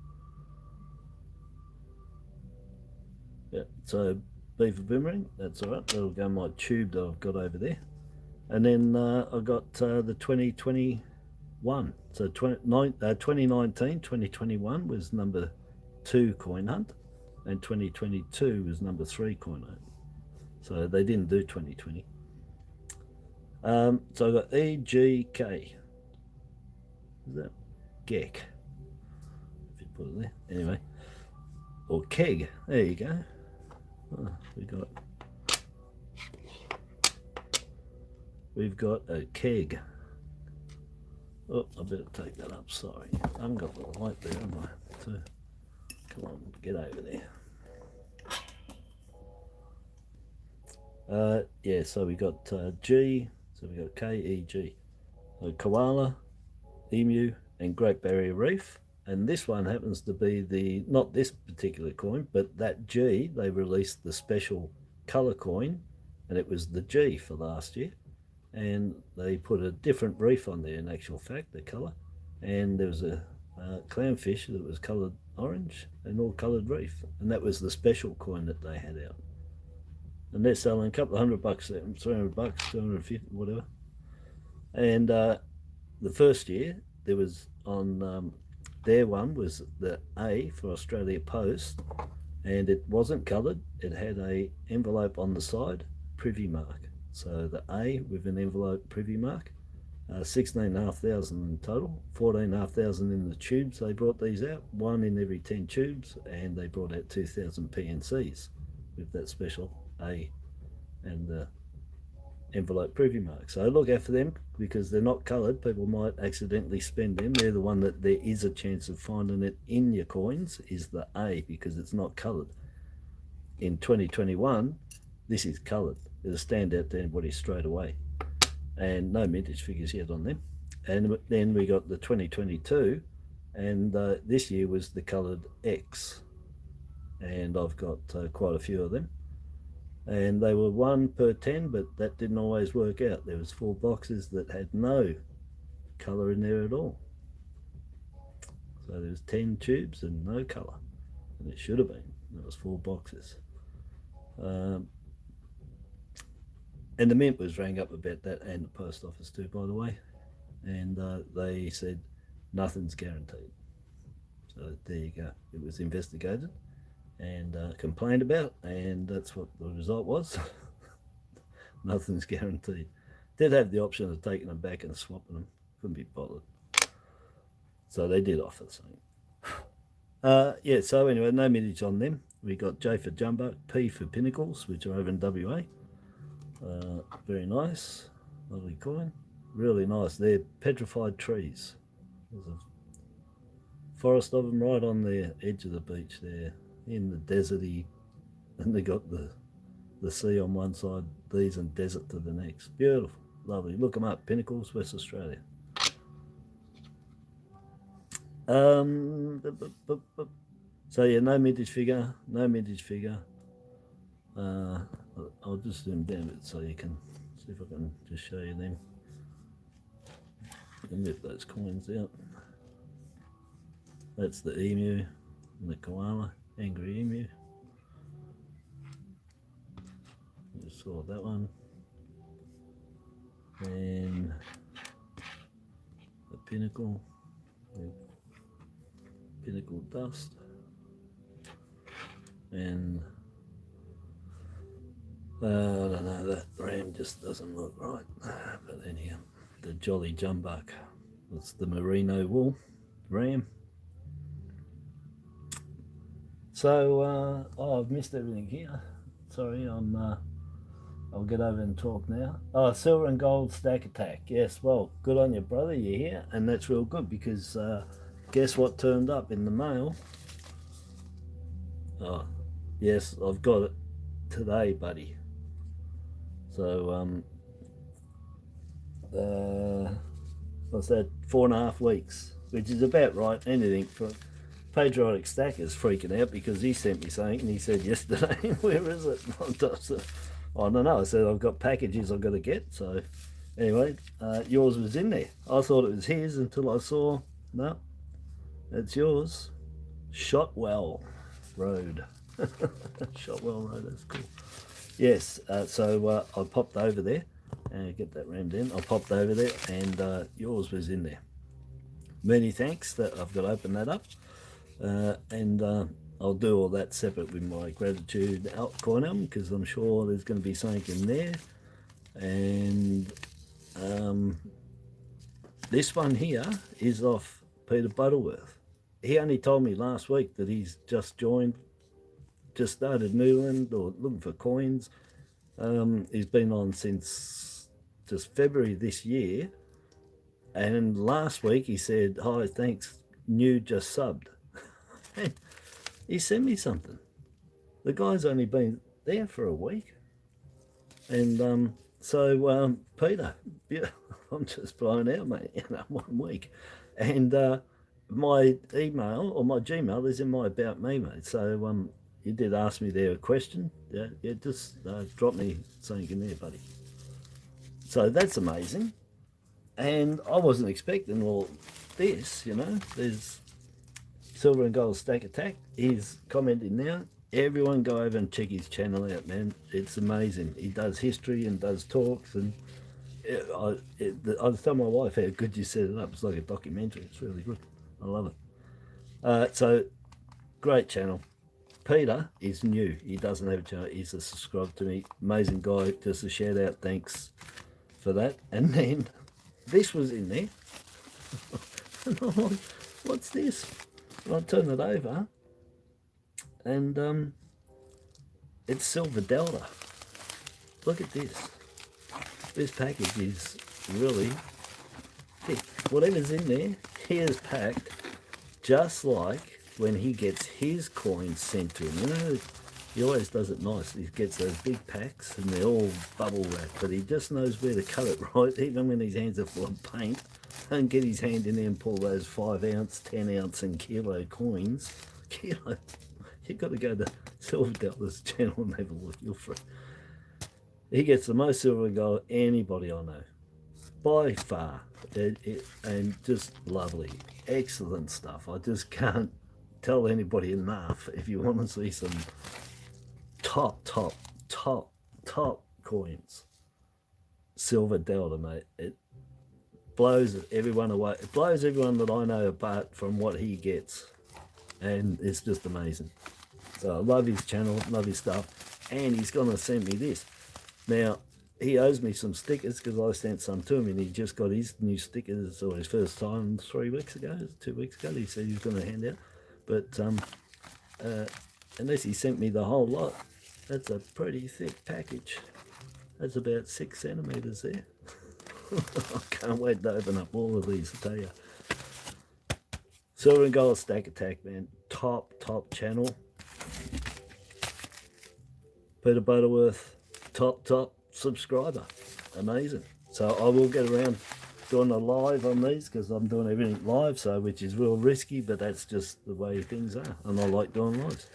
Yeah, so B for boomerang, that's all right. That'll go in my tube that I've got over there. And then I got the 2021. So 2019, 2021 was number 2 coin hunt, and 2022 was number 3 coin hunt. So they didn't do 2020. So I got EGK. Is that Gek? If you put it there. Anyway. Or Keg. There you go. Oh, we've got a keg. Oh, I better take that up, sorry. I haven't got the light there, have I? So, come on, get over there. Yeah, so we got G, so we got K-E-G. So koala, emu, and Great Barrier Reef. And this one happens to be not this particular coin, but that G, they released the special colour coin, and it was the G for last year. And they put a different reef on there in actual fact, the colour. And there was a clownfish that was coloured orange and all coloured reef. And that was the special coin that they had out. And they're selling a couple of $100 there, $300, 250, whatever. And the first year, there was on their one was the A for Australia Post, and it wasn't coloured. It had a envelope on the side, privy mark. So the A with an envelope privy mark, 16,500 in total, 14,500 in the tubes. They brought these out, 1 in every 10 tubes, and they brought out 2,000 PNCs with that special A and the envelope privy mark. So look out for them because they're not coloured. People might accidentally spend them. They're the one that there is a chance of finding it in your coins is the A because it's not coloured. In 2021, this is coloured. It'll stand out to anybody straight away. And no mintage figures yet on them. And then we got the 2022, and this year was the coloured X. And I've got quite a few of them. And they were 1 per 10, but that didn't always work out. There was 4 boxes that had no colour in there at all. So there was 10 tubes and no colour, and it should have been. There was 4 boxes. And the mint was rang up about that, and the post office too, by the way. And they said nothing's guaranteed. So there you go. It was investigated and complained about, and that's what the result was. Nothing's guaranteed. Did have the option of taking them back and swapping them. Couldn't be bothered. So they did offer something. Yeah, so anyway, no mintage on them. We got J for Jumbo, P for Pinnacles, which are over in WA. Very nice. Lovely coin. Really nice. They're petrified trees. There's a forest of them right on the edge of the beach there. In the deserty, and they got the sea on one side, these and desert to the next. Beautiful, lovely. Look them up, Pinnacles, West Australia. So yeah, no mintage figure, no mintage figure. I'll just zoom down a bit so you can see if I can just show you them. I can move those coins out. That's the emu and the koala. Angry emu. You saw that one. And the pinnacle. Pinnacle dust. And I don't know, that ram just doesn't look right. But anyhow, the jolly jumbuck. That's the merino wool ram. So, I've missed everything here. Sorry, I'll get over and talk now. Oh, silver and gold stack attack. Yes, well, good on you, brother. You're here, and that's real good because guess what turned up in the mail? Oh, yes, I've got it today, buddy. So, what's that? 4.5 weeks, which is about right. Anything for Patriotic Stacker's freaking out because he sent me something and he said yesterday, where is it? I don't know. I said, I've got packages I've got to get. So anyway, yours was in there. I thought it was his until I saw, no, it's yours. Shotwell Road. Shotwell Road, that's cool. Yes, so I popped over there and get that rammed in. I popped over there and yours was in there. Many thanks that I've got to open that up. And I'll do all that separate with my gratitude coin album because I'm sure there's going to be something in there. And this one here is off Peter Butterworth. He only told me last week that he's just joined, just started noodling or looking for coins. He's been on since just February this year. And last week he said, "Hi, thanks, new just subbed." And he sent me something. The guy's only been there for a week. And so Peter, yeah, I'm just blown out, mate, 1 week. And my email or my Gmail is in my About Me, mate. So you did ask me there a question. Yeah, just drop me something in there, buddy. So that's amazing. And I wasn't expecting all this, There's Silver and Gold Stack Attack. He's commenting now. Everyone go over and check his channel out, man. It's amazing. He does history and does talks, and I was telling my wife how good you set it up. It's like a documentary. It's really good. I love it. So great channel. Peter is new. He doesn't have a channel. He's a subscribe to me. Amazing guy. Just a shout out. Thanks for that. And then this was in there. And I'm like, what's this? And I turn it over, and it's Silver Delta. Look at this. This package is really thick. Whatever's in there, he has packed just like when he gets his coins sent to him. He always does it nice. He gets those big packs and they're all bubble wrapped, but he just knows where to cut it right, even when his hands are full of paint. And get his hand in there and pull those 5 ounce, 10 ounce and kilo coins. Kilo. You've got to go to Silver Delta's channel and have a look. You're free. He gets the most silver and gold anybody I know. By far. And just lovely. Excellent stuff. I just can't tell anybody enough if you want to see some top coins. Silver Delta, mate. It blows everyone away. It blows everyone that I know apart from what he gets. And it's just amazing. So I love his channel, love his stuff. And he's going to send me this. Now, he owes me some stickers because I sent some to him and he just got his new stickers, or his first time 3 weeks ago, 2 weeks ago. He said he was going to hand out. But unless he sent me the whole lot, that's a pretty thick package. That's about 6 centimeters there. I can't wait to open up all of these, I tell you. Silver and Gold Stack Attack, man. Top channel. Peter Butterworth, top subscriber. Amazing. So I will get around doing a live on these because I'm doing everything live, so which is real risky, but that's just the way things are. And I like doing lives.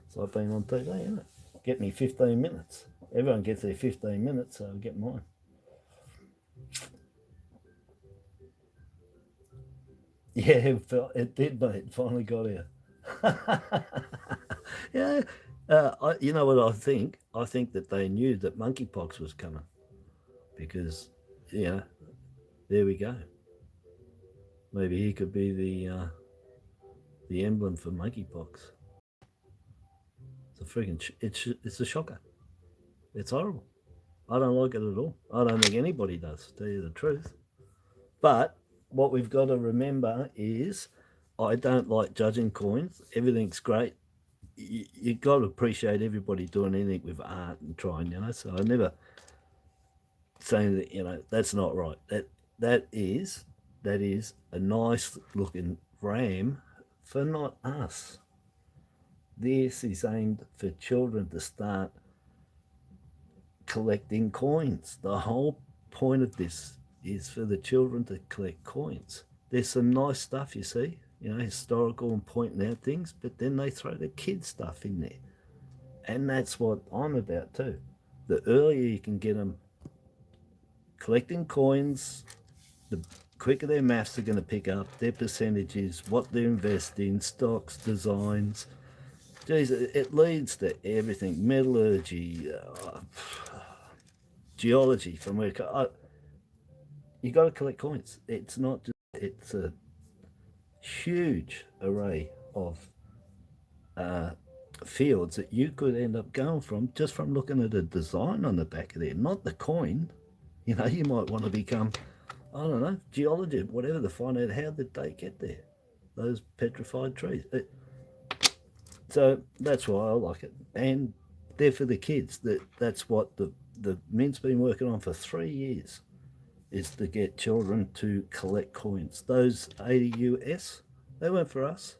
It's like being on TV, isn't it? Get me 15 minutes. Everyone gets their 15 minutes, so I'll get mine. Yeah, it did, mate. It finally got here. Yeah. You know what I think? I think that they knew that monkeypox was coming because, there we go. Maybe he could be the emblem for monkeypox. It's a freaking, it's a shocker. It's horrible. I don't like it at all. I don't think anybody does, to tell you the truth. But what we've got to remember is I don't like judging coins. Everything's great. You got to appreciate everybody doing anything with art and trying, So I never saying that, that's not right. That is a nice looking ram for not us. This is aimed for children to start collecting coins. The whole point of this is for the children to collect coins. There's some nice stuff, you see, historical and pointing out things, but then they throw the kid stuff in there. And that's what I'm about too. The earlier you can get them collecting coins, the quicker their maths are going to pick up, their percentages, what they invest in, stocks, designs. Geez, it leads to everything. Metallurgy, geology, from where you got to collect coins. It's not just, it's a huge array of fields that you could end up going from just from looking at a design on the back of there, not the coin. You might want to become, I don't know, geologist, whatever, to find out how did they get there, those petrified trees. So that's why I like it. And they're for the kids. That's what the Mint's been working on for 3 years. is to get children to collect coins. Those 80 US, they weren't for us.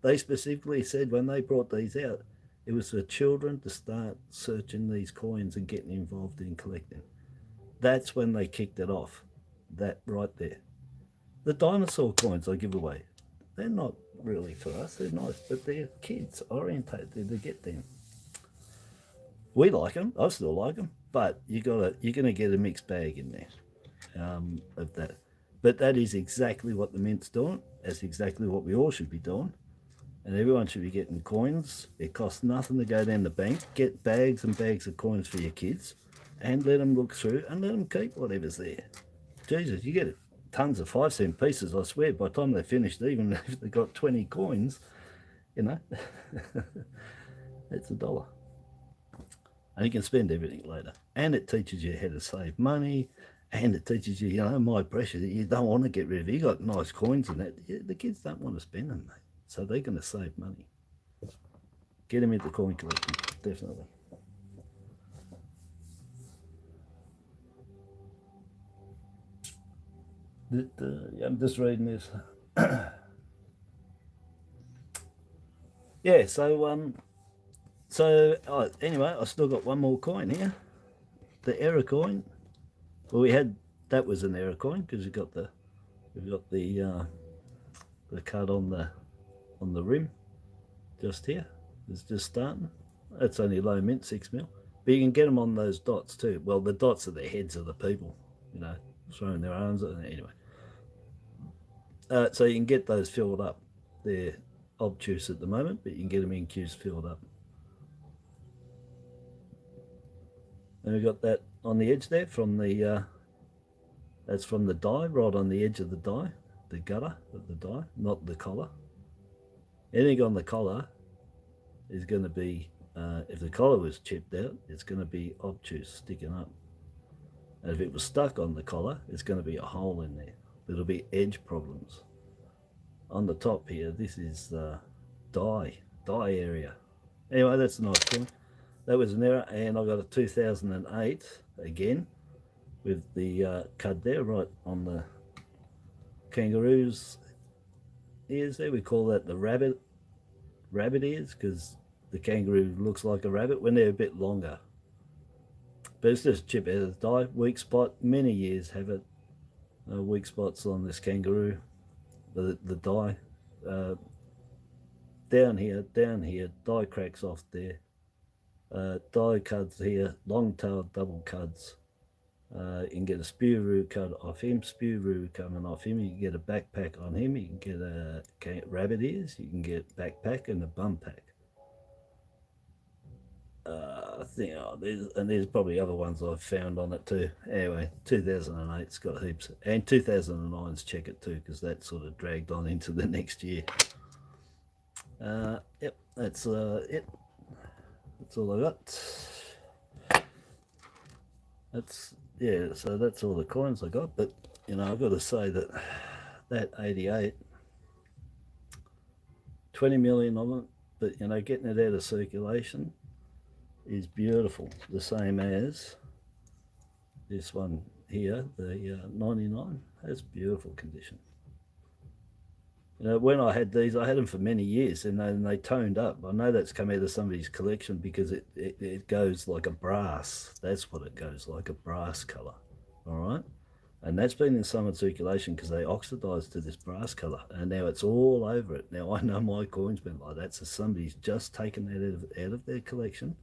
They specifically said when they brought these out, it was for children to start searching these coins and getting involved in collecting. That's when they kicked it off. That right there. The dinosaur coins I give away, they're not really for us. They're nice, but they're kids orientated to get them. We like them. I still like them, but you're gonna get a mixed bag in there of that. But that is exactly what the Mint's doing. That's exactly what we all should be doing. And everyone should be getting coins. It costs nothing to go down the bank. Get bags and bags of coins for your kids and let them look through and let them keep whatever's there. Jesus, you get tons of 5-cent pieces, I swear. By the time they're finished, even if they've got 20 coins, you know, it's $1. And you can spend everything later. And it teaches you how to save money. And it teaches you, you know, my pressure that you don't want to get rid of. You got nice coins and that. The kids don't want to spend them, mate. So they're going to save money. Get them into coin collecting, definitely. I'm just reading this. Yeah, anyway, I still got one more coin here. The error coin. Well, that was an error coin because we've got the cut on the rim just here. It's just starting. That's only low mint, 6 mil. But you can get them on those dots too. Well, the dots are the heads of the people, you know, throwing their arms. Anyway. So you can get those filled up. They're obtuse at the moment, but you can get them in queues filled up. And we've got that on the edge there from the, that's from the die, right on the edge of the die, the gutter of the die, not the collar. Anything on the collar is going to be, if the collar was chipped out, it's going to be obtuse, sticking up. And if it was stuck on the collar, it's going to be a hole in there. It'll be edge problems. On the top here, this is the die area. Anyway, that's a nice thing. That was an error, and I got a 2008 again with the cud there, right on the kangaroo's ears there. We call that the rabbit ears because the kangaroo looks like a rabbit when they're a bit longer. But it's just chip out of the die. Weak spot, many years have it. Weak spots on this kangaroo, the die. Down here, die cracks off there. Die cuds here, long-tailed double cuds. You can get a spearoo cut off him, spearoo coming off him. You can get a backpack on him. You can get a rabbit ears. You can get backpack and a bum pack. I think, there's probably other ones I've found on it too. Anyway, 2008's got heaps, and 2009's check it too because that sort of dragged on into the next year. Yep, that's it. That's all I got. So that's all the coins I got. But you know, I've got to say that 88, 20 million of it. But you know, getting it out of circulation is beautiful. The same as this one here, the 99. That's beautiful condition. You know, when I had these, I had them for many years, and they toned up. I know that's come out of somebody's collection because it goes like a brass. That's what it goes like, a brass color. All right, and that's been in summer circulation because they oxidized to this brass color, and now it's all over it. Now I know my coin's been like that, so somebody's just taken that out of their collection,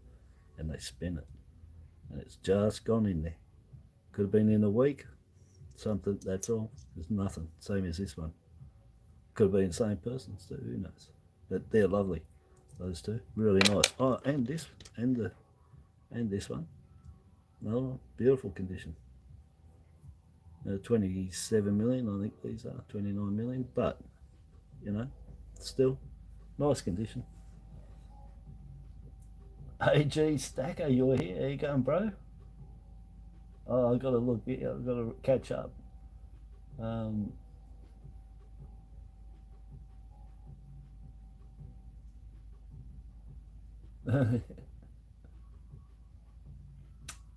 and they spin it, and it's just gone in there. Could have been in a week, something. That's all. There's nothing. Same as this one. Could have been the same person, so who knows? But they're lovely, those two, really nice. Oh, and this, and this one, another one, beautiful condition. 27 million, I think these are 29 million, but you know, still nice condition. AG Stacker, you're here. How you going, bro? Oh, I've got to look. Yeah, I've got to catch up.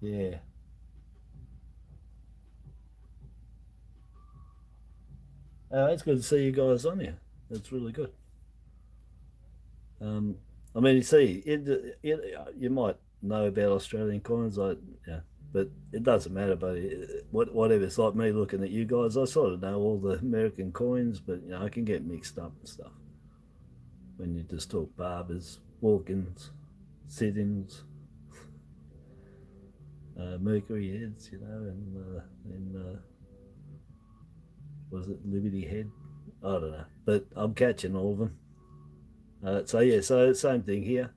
Yeah. It's good to see you guys on here. It's really good. I mean, you see, you might know about Australian coins, yeah, but it doesn't matter. But whatever, it's like me looking at you guys. I sort of know all the American coins, but you know, I can get mixed up and stuff when you just talk barbers, walk-ins, sit-ins, Mercury heads, you know, and was it Liberty Head? I don't know, but I'm catching all of them. So yeah, so same thing here.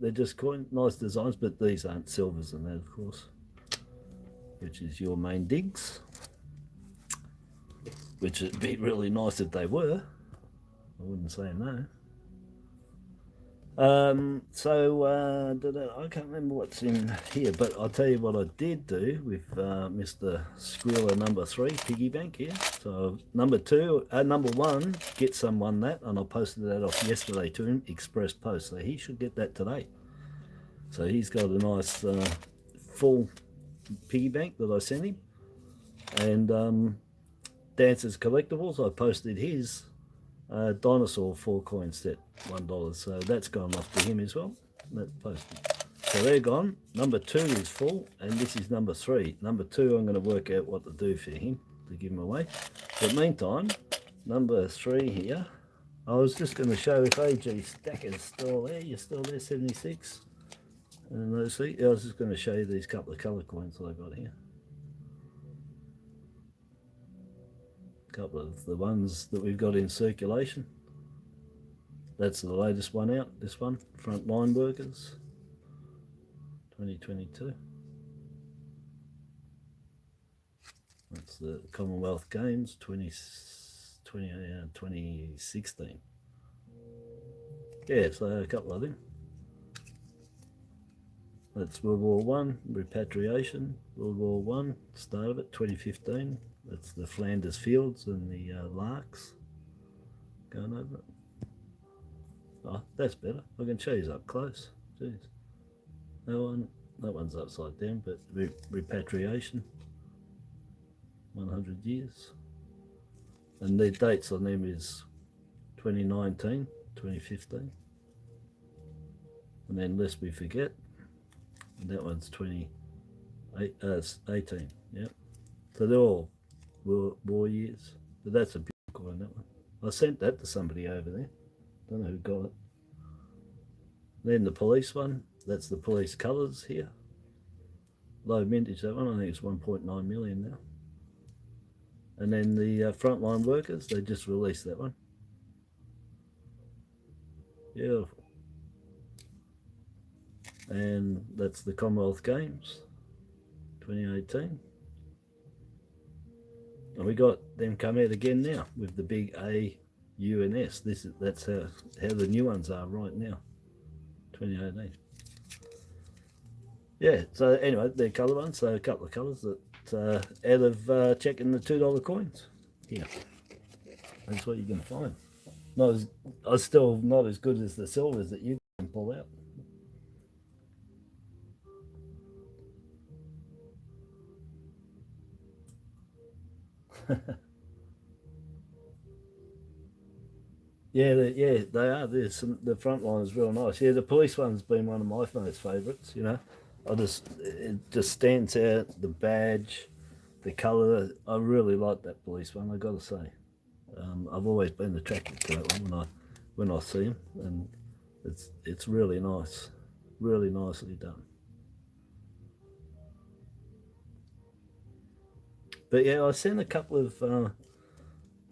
They're just nice designs, but these aren't silvers and that, of course, which is your main digs, which would be really nice if they were. I wouldn't say no. I can't remember what's in here, but I'll tell you what I did do with Mr. Squealer number 3, Piggy Bank here. So number 1, get someone that, and I posted that off yesterday to him, express post. So he should get that today. So he's got a nice full piggy bank that I sent him. And Dancer's Collectibles, I posted his dinosaur 4-coin set, $1. So that's gone off to him as well. That's posted. So they're gone. Number 2 is full, and this is number 3. Number 2, I'm going to work out what to do for him to give him away. But meantime, number 3 here, I was just going to show if AG Stacker's still there. You're still there, 76. And let's see, I was just going to show you these couple of colour coins that I got here. Couple of the ones that we've got in circulation. That's the latest one out, this one, Frontline Workers 2022. That's the Commonwealth Games 2016. Yeah, so a couple of them. That's World War One, repatriation, World War One, start of it, 2015. That's the Flanders Fields and the Larks going over it. Oh, that's better. I can show you up close. Jeez. That one's upside down, but repatriation, 100 years. And the dates on them is 2019, 2015. And then lest we forget, that one's 2018, yep. So they're all war years, but that's a beautiful coin, that one. I sent that to somebody over there. Don't know who got it. Then the police one, that's the police colours here. Low mintage, that one, I think it's 1.9 million now. And then the Frontline Workers, they just released that one. Beautiful. And that's the Commonwealth Games 2018. And we got them come out again now with the big A, U and S. That's how the new ones are right now, 2018. Yeah, so anyway, they're colour ones, so a couple of colours that out of checking the $2 coins. Yeah, that's what you can find. I'm still not as good as the silvers that you can pull out. Yeah, they are. The front line is real nice. Yeah, the police one's been one of my most favourites. You know, it just stands out. The badge, the colour. I really like that police one. I got to say, I've always been attracted to that one when I see them, and it's really nice, really nicely done. But yeah, I sent a couple of coloured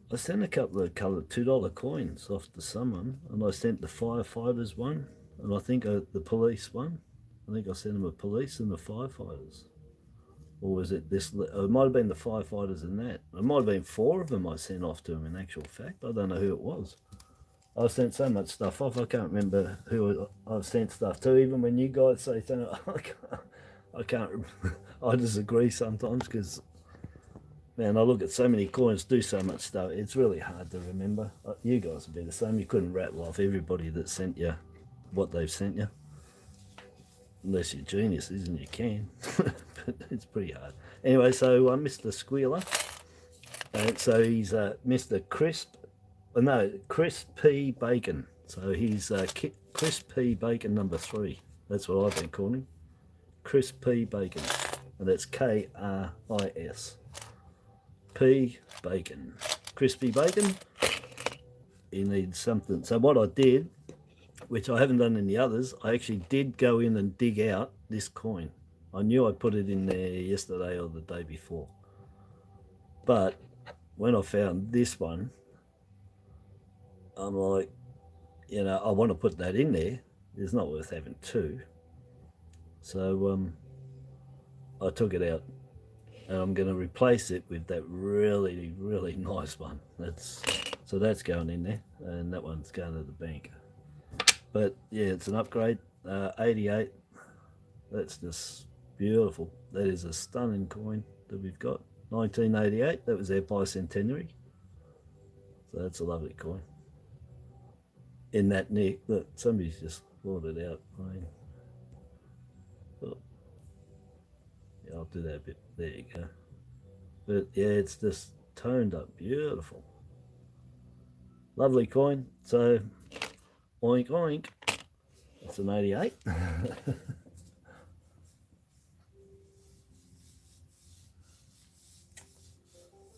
$2 coins off to someone, and I sent the firefighters one, and I think the police one. I think I sent them a police and the firefighters, or was it this? It might have been the firefighters and that. It might have been 4 of them I sent off to them. In actual fact, I don't know who it was. I sent so much stuff off. I can't remember who I've sent stuff to. Even when you guys say something, I can't. I disagree sometimes because. Man, I look at so many coins, do so much stuff. It's really hard to remember. You guys would be the same. You couldn't rattle off everybody that sent you what they've sent you. Unless you're geniuses and you can. But it's pretty hard. Anyway, so Mr. Squealer, And so he's Mr. Kris P Bacon. So he's Kris P Bacon number 3. That's what I've been calling him. Kris P Bacon. And that's K-R-I-S. P Bacon. Crispy bacon. He needs something. So what I did, which I haven't done in the others, I actually did go in and dig out this coin. I knew I put it in there yesterday or the day before. But when I found this one, I'm like, I want to put that in there. It's not worth having 2. So I took it out. And I'm going to replace it with that really, really nice one. So that's going in there, and that one's going to the bank. But yeah, it's an upgrade. 88. That's just beautiful. That is a stunning coin that we've got. 1988. That was their bicentenary. So that's a lovely coin. In that nick, look, somebody's just brought it out. Yeah, I'll do that a bit. There you go. But yeah, it's just toned up, beautiful, lovely coin. So oink oink. It's an 88.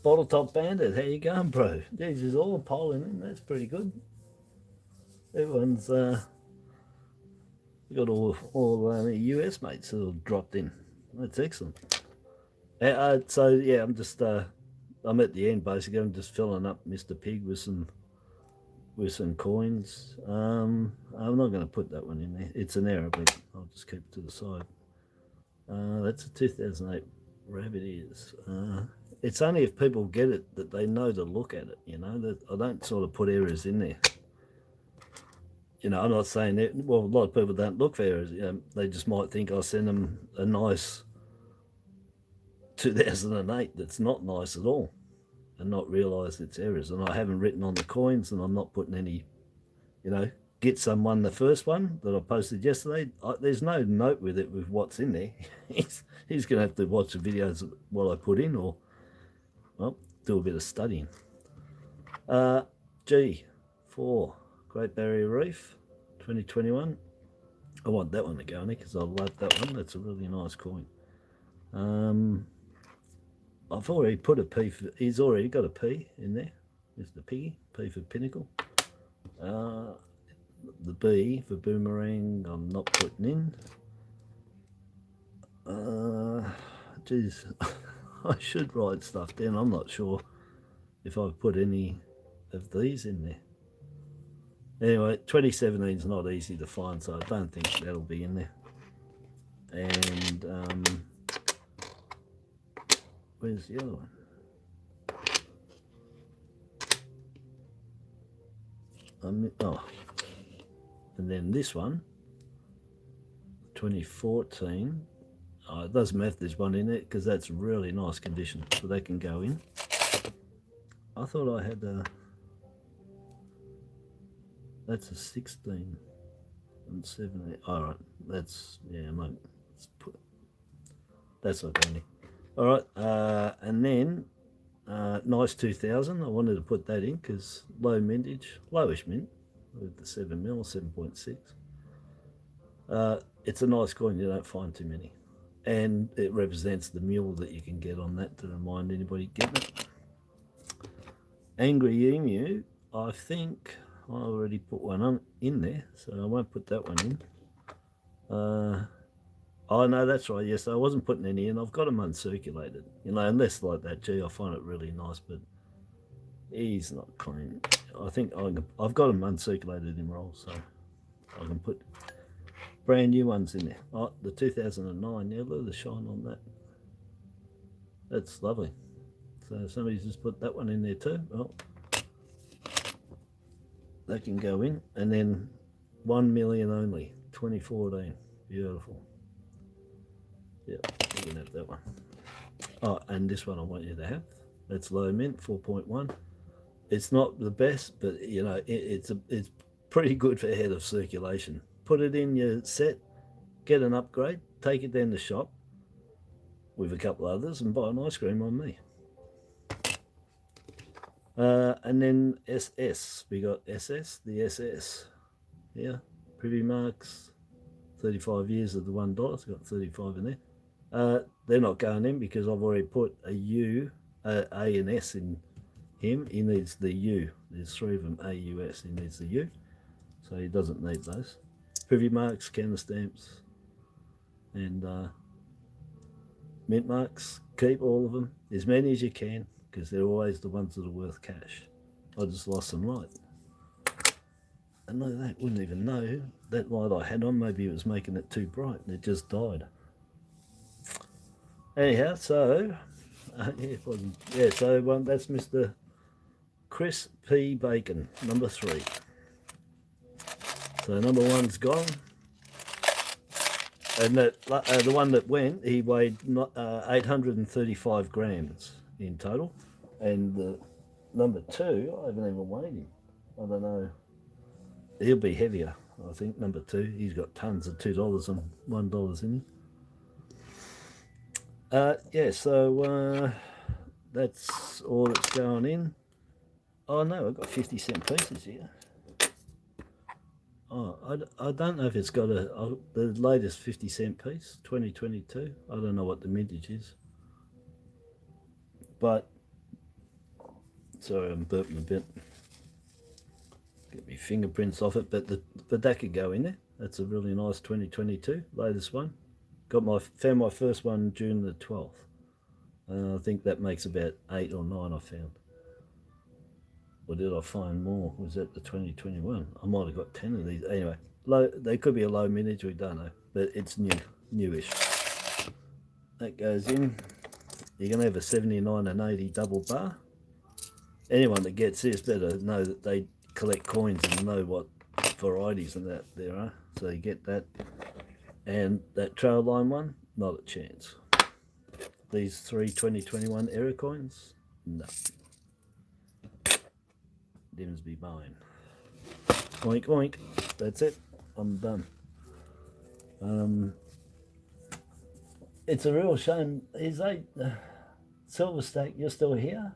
Bottle Top Bandit, how you going, bro? These is all polling in. That's pretty good. Everyone's we got all the US mates that have dropped in. That's excellent. So yeah, I'm at the end basically. I'm just filling up Mr. Pig with some coins. I'm not going to put that one in there. It's an error, but I'll just keep it to the side. That's a 2008 Varieties. It's only if people get it that they know to look at it. That I don't sort of put errors in there. I'm not saying that. Well, a lot of people don't look for errors. They just might think I'll send them a nice 2008 that's not nice at all, and not realise it's errors. And I haven't written on the coins, and I'm not putting any, get someone the first one that I posted yesterday. There's no note with it with what's in there. He's going to have to watch the videos of what I put in, or do a bit of studying. G4 Great Barrier Reef 2021. I want that one to go in there because I love that one. That's a really nice coin. I've already put a P for, he's already got a P in there. There's the Piggy, P for Pinnacle. The B for Boomerang I'm not putting in. Geez, I should write stuff down. I'm not sure if I've put any of these in there. Anyway, 2017 is not easy to find, so I don't think that'll be in there. And where's the other one? And then this one, 2014. It doesn't matter if there's one in it because that's really nice condition, so that can go in. I thought I had that's a 16 and 17. All right, that's that's not going in. All right, and then nice 2000. I wanted to put that in because low mintage, lowish mint with the 7mm, 7.6. It's a nice coin. You don't find too many, and it represents the mule that you can get on that to remind anybody getting it. Angry Emu, I think I already put one in there, so I won't put that one in. Oh no, that's right. Yes, I wasn't putting any in. I've got them uncirculated. Unless like that. Gee, I find it really nice, but he's not clean. I think I've got them uncirculated in rolls, so I can put brand new ones in there. Oh, the 2009. Yeah, look at the shine on that. That's lovely. So somebody's just put that one in there too. Well, that can go in. And then 1 million only, 2014. Beautiful. Yeah, you can have that one. Oh, and this one I want you to have. That's low mint, 4.1. It's not the best, but it's pretty good for head of circulation. Put it in your set, get an upgrade, take it down the shop with a couple others, and buy an ice cream on me. And then SS, we got SS, the SS here, Privy Marks, 35 years of the $1, it's got 35 in there. They're not going in because I've already put a U, A and S in him. He needs the U. There's 3 of them, A, U, S. He needs the U, so he doesn't need those. Privy Marks, counter stamps, and mint marks. Keep all of them, as many as you can, because they're always the ones that are worth cash. I just lost some light. And look at that, wouldn't even know that light I had on, maybe it was making it too bright and it just died. Anyhow, so, so that's Mr. Kris P Bacon, number 3. So number 1's gone. And that the one that went, he weighed 835 grams in total. And number 2, I haven't even weighed him. I don't know. He'll be heavier, I think, number 2. He's got tons of $2 and $1 in him. So that's all that's going in. Oh no, I've got 50-cent pieces here. Oh, I don't know if it's got the latest 50-cent piece, 2022. I don't know what the mintage is. But, sorry, I'm burping a bit. Get my fingerprints off it, but that could go in there. That's a really nice 2022, latest one. Found my first one June the 12th. I think that makes about 8 or 9 I found. Or did I find more? Was that the 2021? I might have got 10 of these. Anyway, they could be a low mintage, we don't know. But it's newish. That goes in. You're going to have a 79 and 80 double bar. Anyone that gets this better know that they collect coins and know what varieties and that there are. So you get that. And that trail line one, not a chance. These 3 2021 error coins, no. Them's be mine. Oink oink. That's it. I'm done. It's a real shame. Is Silver Stack, you're still here?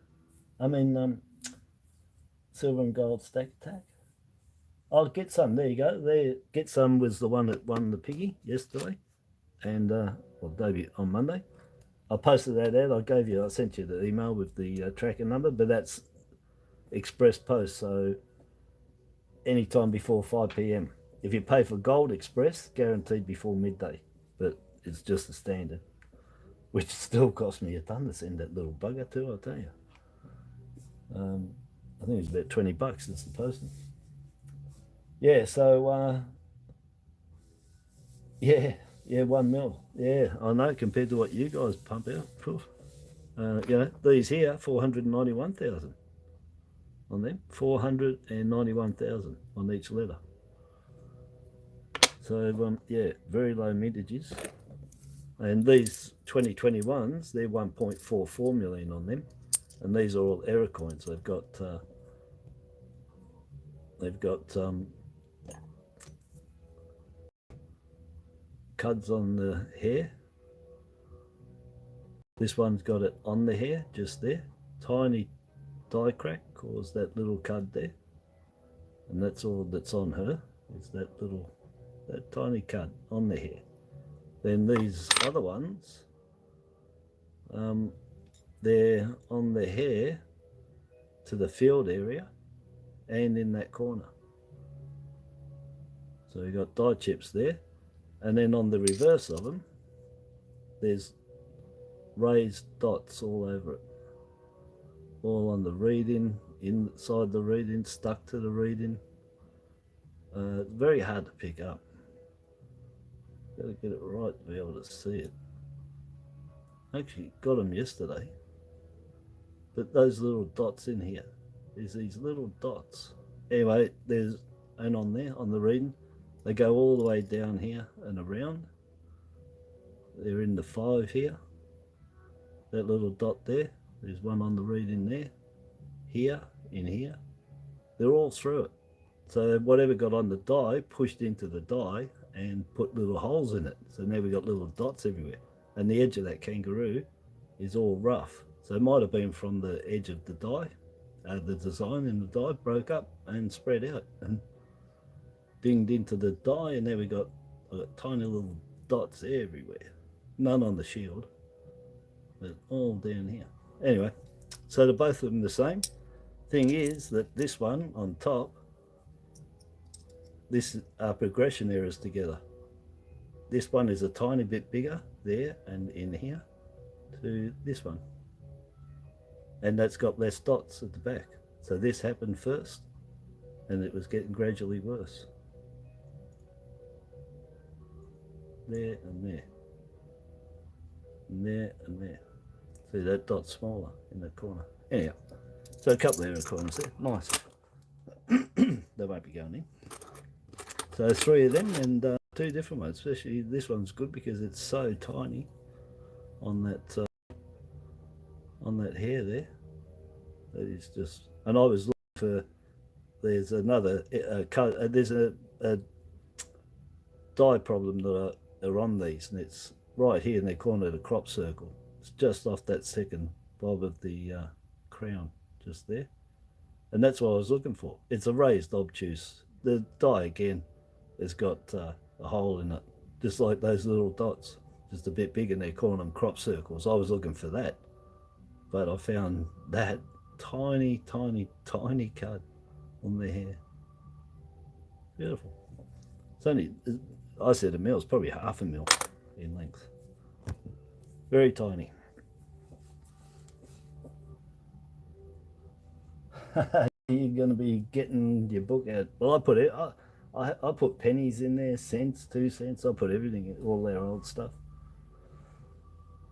I mean, Silver and Gold Stack Attack. I'll get some. There you go. Get some was the one that won the Piggy yesterday, and debut on Monday. I posted that out. I sent you the email with the tracking number, but that's express post, so anytime before 5 p.m. If you pay for Gold Express, guaranteed before midday, but it's just the standard, which still cost me a ton to send that little bugger to, I'll tell you. I think it's about $20 since the posting. Yeah, so yeah, 1 mil. Yeah, I know, compared to what you guys pump out. These here, 491,000 on them, 491,000 on each letter. So very low mintages. And these 2021s, they're 1.44 million on them, and these are all error coins. They've got cuds on the hair. This one's got it on the hair, just there. Tiny die crack caused that little cud there, and that's all that's on her, is that tiny cud on the hair. Then these other ones, they're on the hair to the field area and in that corner. So you've got die chips there, and then on the reverse of them, there's raised dots all over it, all on the reed-in, inside the reed-in, stuck to the reed-in. Very hard to pick up. Got to get it right to be able to see it. Actually got them yesterday, but those little dots in here, there's these little dots. Anyway, and on there, on the reed-in, they go all the way down here and around. They're in the 5 here. That little dot there, there's one on the reed-in there, here, in here. They're all through it. So whatever got on the die pushed into the die and put little holes in it. So now we've got little dots everywhere. And the edge of that kangaroo is all rough. So it might have been from the edge of the die the design in the die broke up and spread out and dinged into the die, and there I got tiny little dots everywhere. None on the shield, but all down here. Anyway, so they're both of them the same. Thing is that this one on top, this are progression errors together. This one is a tiny bit bigger there and in here to this one, and that's got less dots at the back. So this happened first, and it was getting gradually worse. There and there, and there and there. See that dot smaller in the corner. Anyhow, so a couple of error corners there, nice. They won't be going in. So 3 of them, and 2 different ones. Especially this one's good because it's so tiny on that hair there. That is just. And I was looking for. There's another. There's a die problem that are on these, and it's right here in the corner of the crop circle. It's just off that second bob of the crown, just there. And that's what I was looking for. It's a raised obtuse. The die again has got a hole in it, just like those little dots, just a bit bigger, and they're calling them crop circles. I was looking for that, but I found that tiny, tiny, tiny cut on the hair. Beautiful. It's only, I said a mil, it's probably half a mil in length. Very tiny. You're going to be getting your book out. Well, I put it. I put pennies in there, cents, 2 cents. I put everything in, all our old stuff.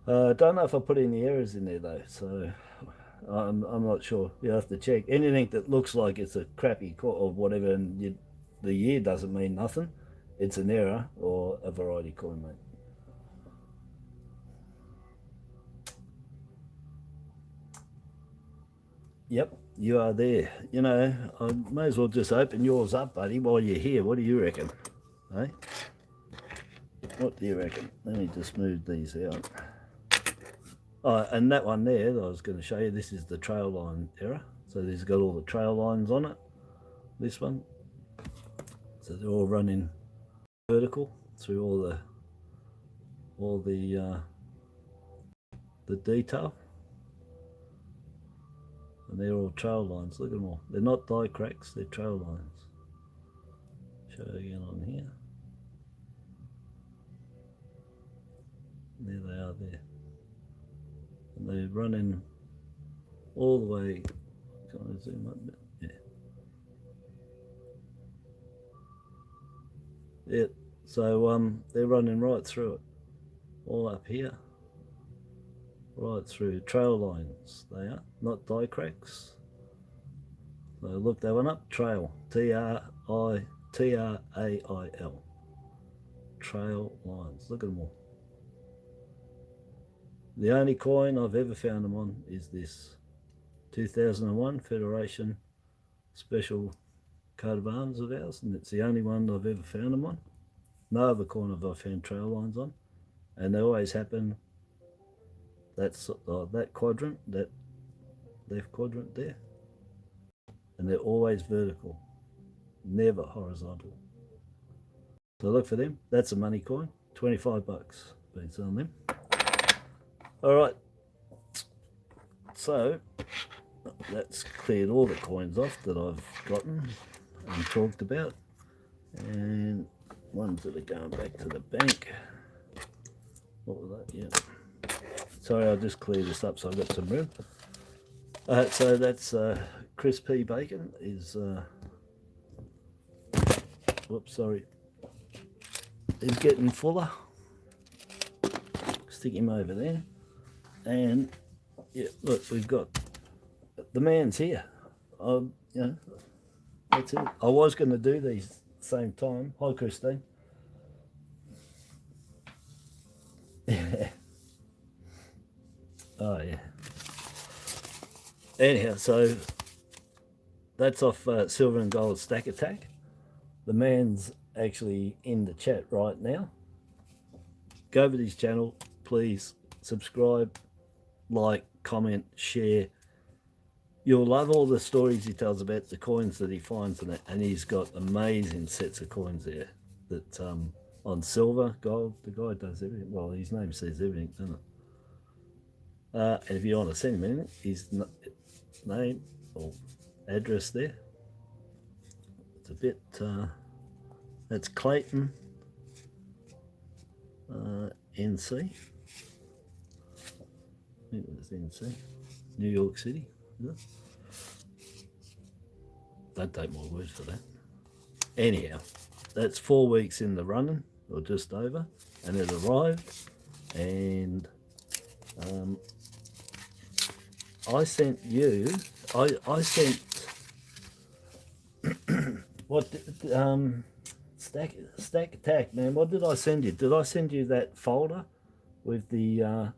Don't know if I put any errors in there though, so I'm not sure. You have to check. Anything that looks like it's a crappy or whatever, and the year doesn't mean nothing. It's an error or a variety coin, mate. Yep, you are there. You know, I may as well just open yours up, buddy, while you're here. What do you reckon? Hey? What do you reckon? Let me just move these out. Oh, and that one there that I was going to show you, this is the trail line error. So this has got all the trail lines on it, this one. So they're all running vertical through all the detail. And they're all trail lines. Look at them all. They're not die cracks, they're trail lines. Show again on here. There they are there. And they're running all the way. Can I zoom up a bit? Yeah. Yeah. So they're running right through it. All up here. Right through trail lines, they are, not die cracks. So look that one up, trail, T-R-A-I-L, trail lines, look at them all. The only coin I've ever found them on is this 2001 Federation special coat of arms of ours, and it's the only one I've ever found them on. No other coin have I found trail lines on, and they always happen. That's that quadrant, that left quadrant there, and they're always vertical, never horizontal. So look for them. That's a money coin, 25 bucks. Been selling them. All right, so that's cleared all the coins off that I've gotten and talked about, and ones that are going back to the bank. What was that? Yeah. Sorry, I'll just clear this up so I've got some room. So that's Kris P Bacon is, whoops, sorry, is getting fuller. Stick him over there. And yeah, look, we've got, the man's here. You know, that's it. I was going to do these at the same time. Hi, Christine. Yeah. Oh yeah. Anyhow, so that's off Silver and Gold Stack Attack. The man's actually in the chat right now. Go over to his channel, please subscribe, like, comment, share. you'll love all the stories he tells about the coins that he finds in it, and he's got amazing sets of coins there that on silver, gold. The guy does everything. Well, his name says everything, doesn't it? And if you want to send him anything, his name or address there. It's a bit. That's Clayton, NC. I think it was NC, New York City. Yeah. Don't take my word for that. Anyhow, that's 4 weeks in the running, or just over, and it arrived. And I sent you. I sent what stack attack, man. What did I send you? Did I send you that folder with the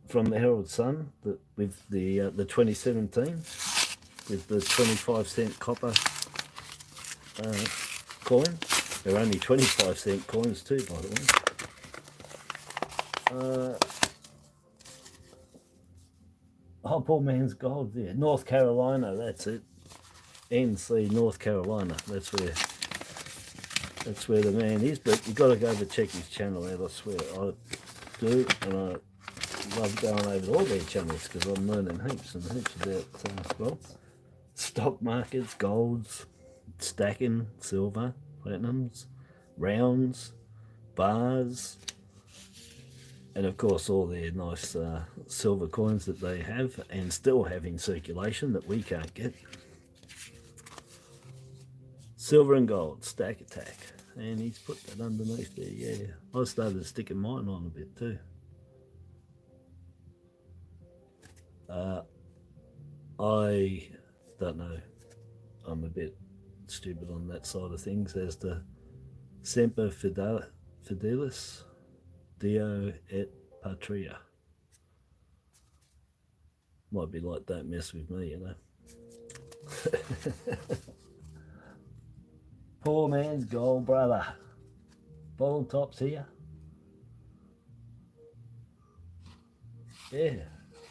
from the Herald Sun with the 2017 with the 25-cent copper coin? They're only 25-cent coins too, by the way. Oh, poor man's gold there. North Carolina, that's it. NC, North Carolina. That's where the man is. But you got to go to check his channel out. I swear, I do, and I love going over all their channels because I'm learning heaps and heaps about well, stock markets, golds, stacking, silver, platinums, rounds, bars, and of course all their nice silver coins that they have and still have in circulation that we can't get. Silver and gold, stack attack. And he's put that underneath there, yeah. I started sticking mine on a bit too. I don't know. I'm a bit stupid on that side of things as to Semper Fidelis, Dio et Patria. Might be like, don't mess with me, you know. Poor man's gold, brother. Bottle tops here. Yeah,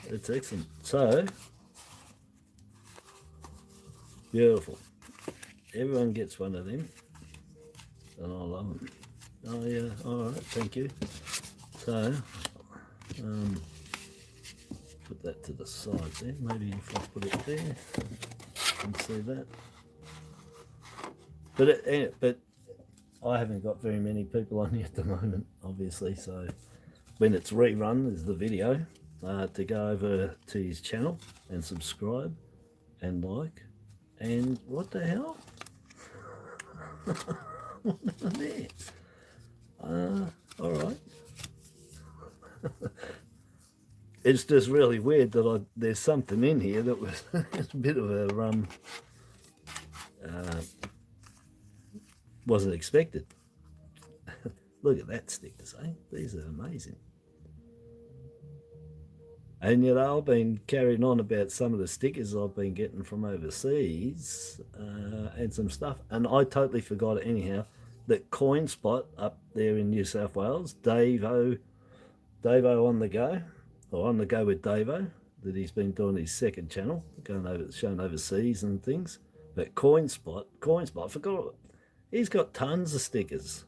it's excellent. So, beautiful. Everyone gets one of them, and I love them. Oh yeah, all right, thank you. So, put that to the side there. Maybe if I put it there, you can see that. But I haven't got very many people on here at the moment, obviously. So when it's rerun, is the video to go over to his channel and subscribe and like. And what the hell? What there? All right. It's just really weird that there's something in here that was it's a bit of a wasn't expected. Look at that stickers, eh? These are amazing. And you know, I've been carrying on about some of the stickers I've been getting from overseas and some stuff, and I totally forgot anyhow that Coin Spot up there in New South Wales, Davo on the go, or on the go with Davo, that he's been doing his second channel, showing overseas and things. But Coin Spot, I forgot. He's got tons of stickers.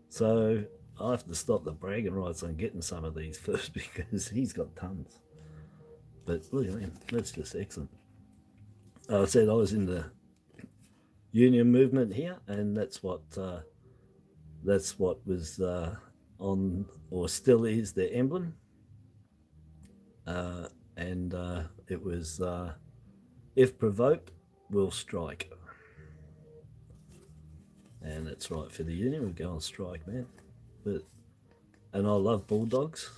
So I have to stop the bragging rights on getting some of these first because he's got tons. But look at him, that's just excellent. I said I was in the union movement here, and that's what was on, or still is, their emblem. And it was, if provoked, we'll strike. And that's right, for the union, we go on strike, man. And I love Bulldogs.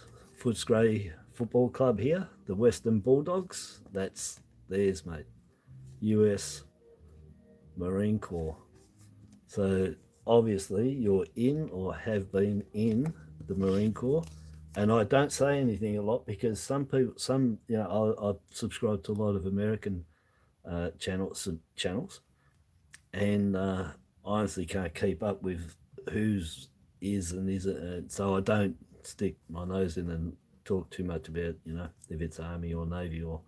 Footscray Football Club here, the Western Bulldogs. That's theirs, mate. US Marine Corps. So obviously you're in or have been in the Marine Corps. And I don't say anything a lot because some people, you know, I subscribe to a lot of American channels, and I honestly can't keep up with who's is and isn't, so I don't stick my nose in and talk too much about, you know, if it's Army or Navy or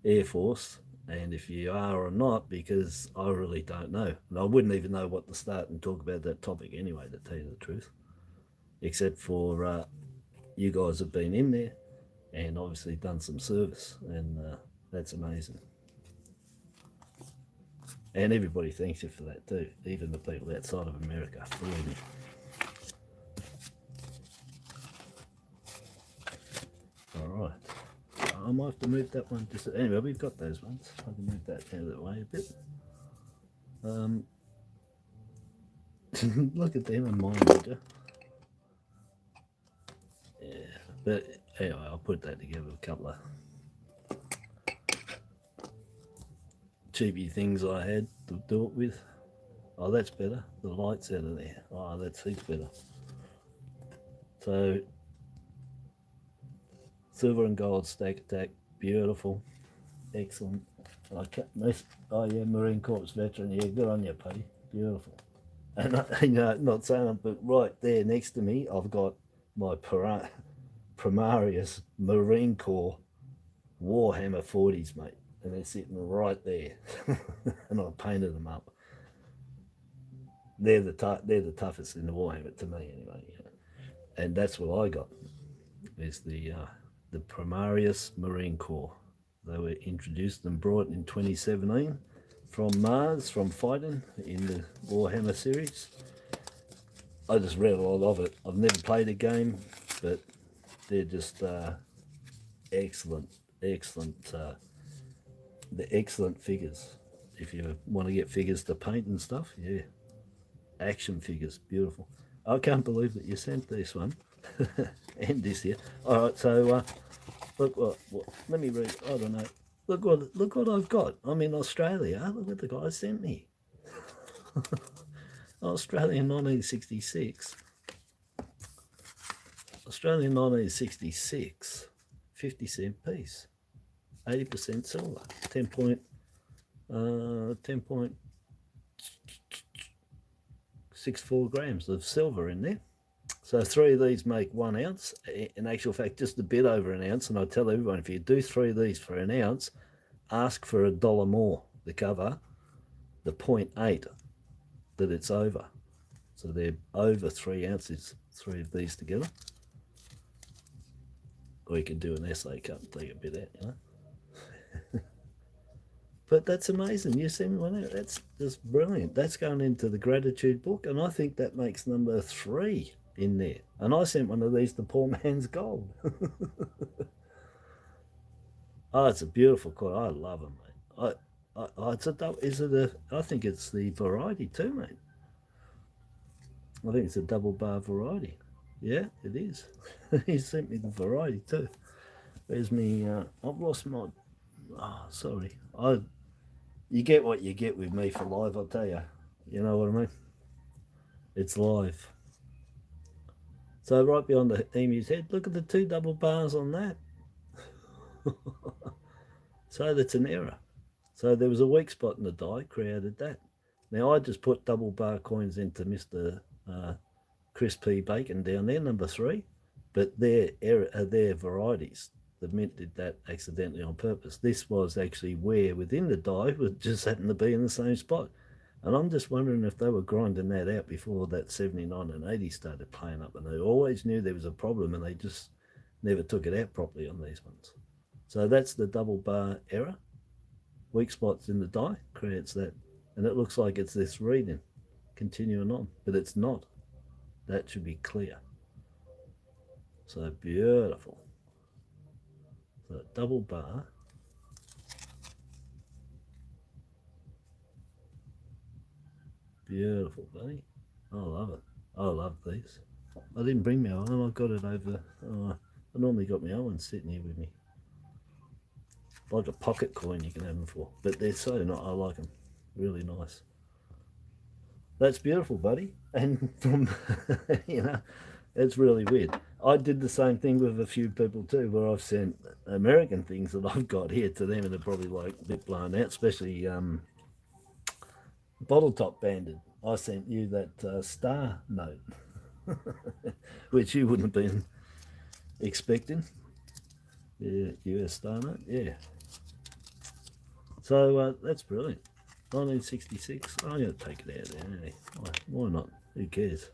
Air Force, and if you are or not, because I really don't know. And I wouldn't even know what to start and talk about that topic anyway, to tell you the truth. Except for you guys have been in there and obviously done some service, and that's amazing. And everybody thanks you for that too, even the people outside of America. Believe me. All right. I might have to move that one. Just anyway, we've got those ones. I can move that out of the way a bit. Look at them and mine, would you? Yeah. But anyway, I'll put that together with a couple of cheapy things I had to do it with. Oh, that's better. The light's out of there. Oh, that's heaps better. So, silver and gold stack attack, beautiful, excellent. I can't miss. Oh yeah, Marine Corps veteran. Yeah, good on you, buddy. Beautiful. And you know, not saying it, but right there next to me, I've got my Primarius Marine Corps Warhammer 40s, mate, and they're sitting right there, and I painted them up. They're the toughest in the Warhammer to me, anyway. You know? And that's what I got. Is the Primarius Marine Corps. They were introduced and brought in 2017 from Mars, from fighting in the Warhammer series. I just read a lot of it. I've never played a game, but they're just excellent, they're excellent figures. If you want to get figures to paint and stuff, yeah, action figures, beautiful. I can't believe that you sent this one and this here. All right, so look what let me read. I don't know. Look what I've got. I'm in Australia. Look what the guy sent me. Australian 1966. Australian 1966. 50-cent piece. 80% silver. 10.64 grams of silver in there. So 3 of these make 1 ounce. In actual fact, just a bit over an ounce. And I tell everyone, if you do 3 of these for an ounce, ask for $1 more to cover the 0.8 that it's over. So they're over 3 ounces, 3 of these together. Or you can do an essay cut and take a bit out, you know. But that's amazing. You send me one out. That's just brilliant. That's going into the gratitude book, and I think that makes number 3 in there. And I sent one of these to Poor Man's Gold. Oh, it's a beautiful coin. I love them, mate. I think it's the variety too, mate. I think it's a double bar variety. Yeah, it is. He sent me the variety too. Where's me? I've lost my. Oh, sorry. You get what you get with me for live, I'll tell you. You know what I mean? It's live. So right beyond the emu's head, look at the 2 double bars on that. So that's an error. So there was a weak spot in the die, created that. Now I just put double bar coins into Mr. Kris P Bacon down there, number 3, but they're varieties. The mint did that accidentally on purpose. This was actually where within the die would just happened to be in the same spot. And I'm just wondering if they were grinding that out before that 79 and 80 started playing up, and they always knew there was a problem and they just never took it out properly on these ones. So that's the double bar error. Weak spots in the die creates that. And it looks like it's this reading continuing on, but it's not. That should be clear. So beautiful. So double bar. Beautiful, buddy. I love it. I love these. I didn't bring my own. I got it over. I normally got my own one sitting here with me. Like a pocket coin you can have them for. But they're so not. I like them. Really nice. That's beautiful, buddy. And from, you know, it's really weird. I did the same thing with a few people too, where I've sent American things that I've got here to them, and they're probably like a bit blown out, especially Bottle Top Banded. I sent you that star note, which you wouldn't have been expecting. Yeah, US star note, yeah. So that's brilliant. 1966. I'm going to take it out there. Eh? Why not? Who cares?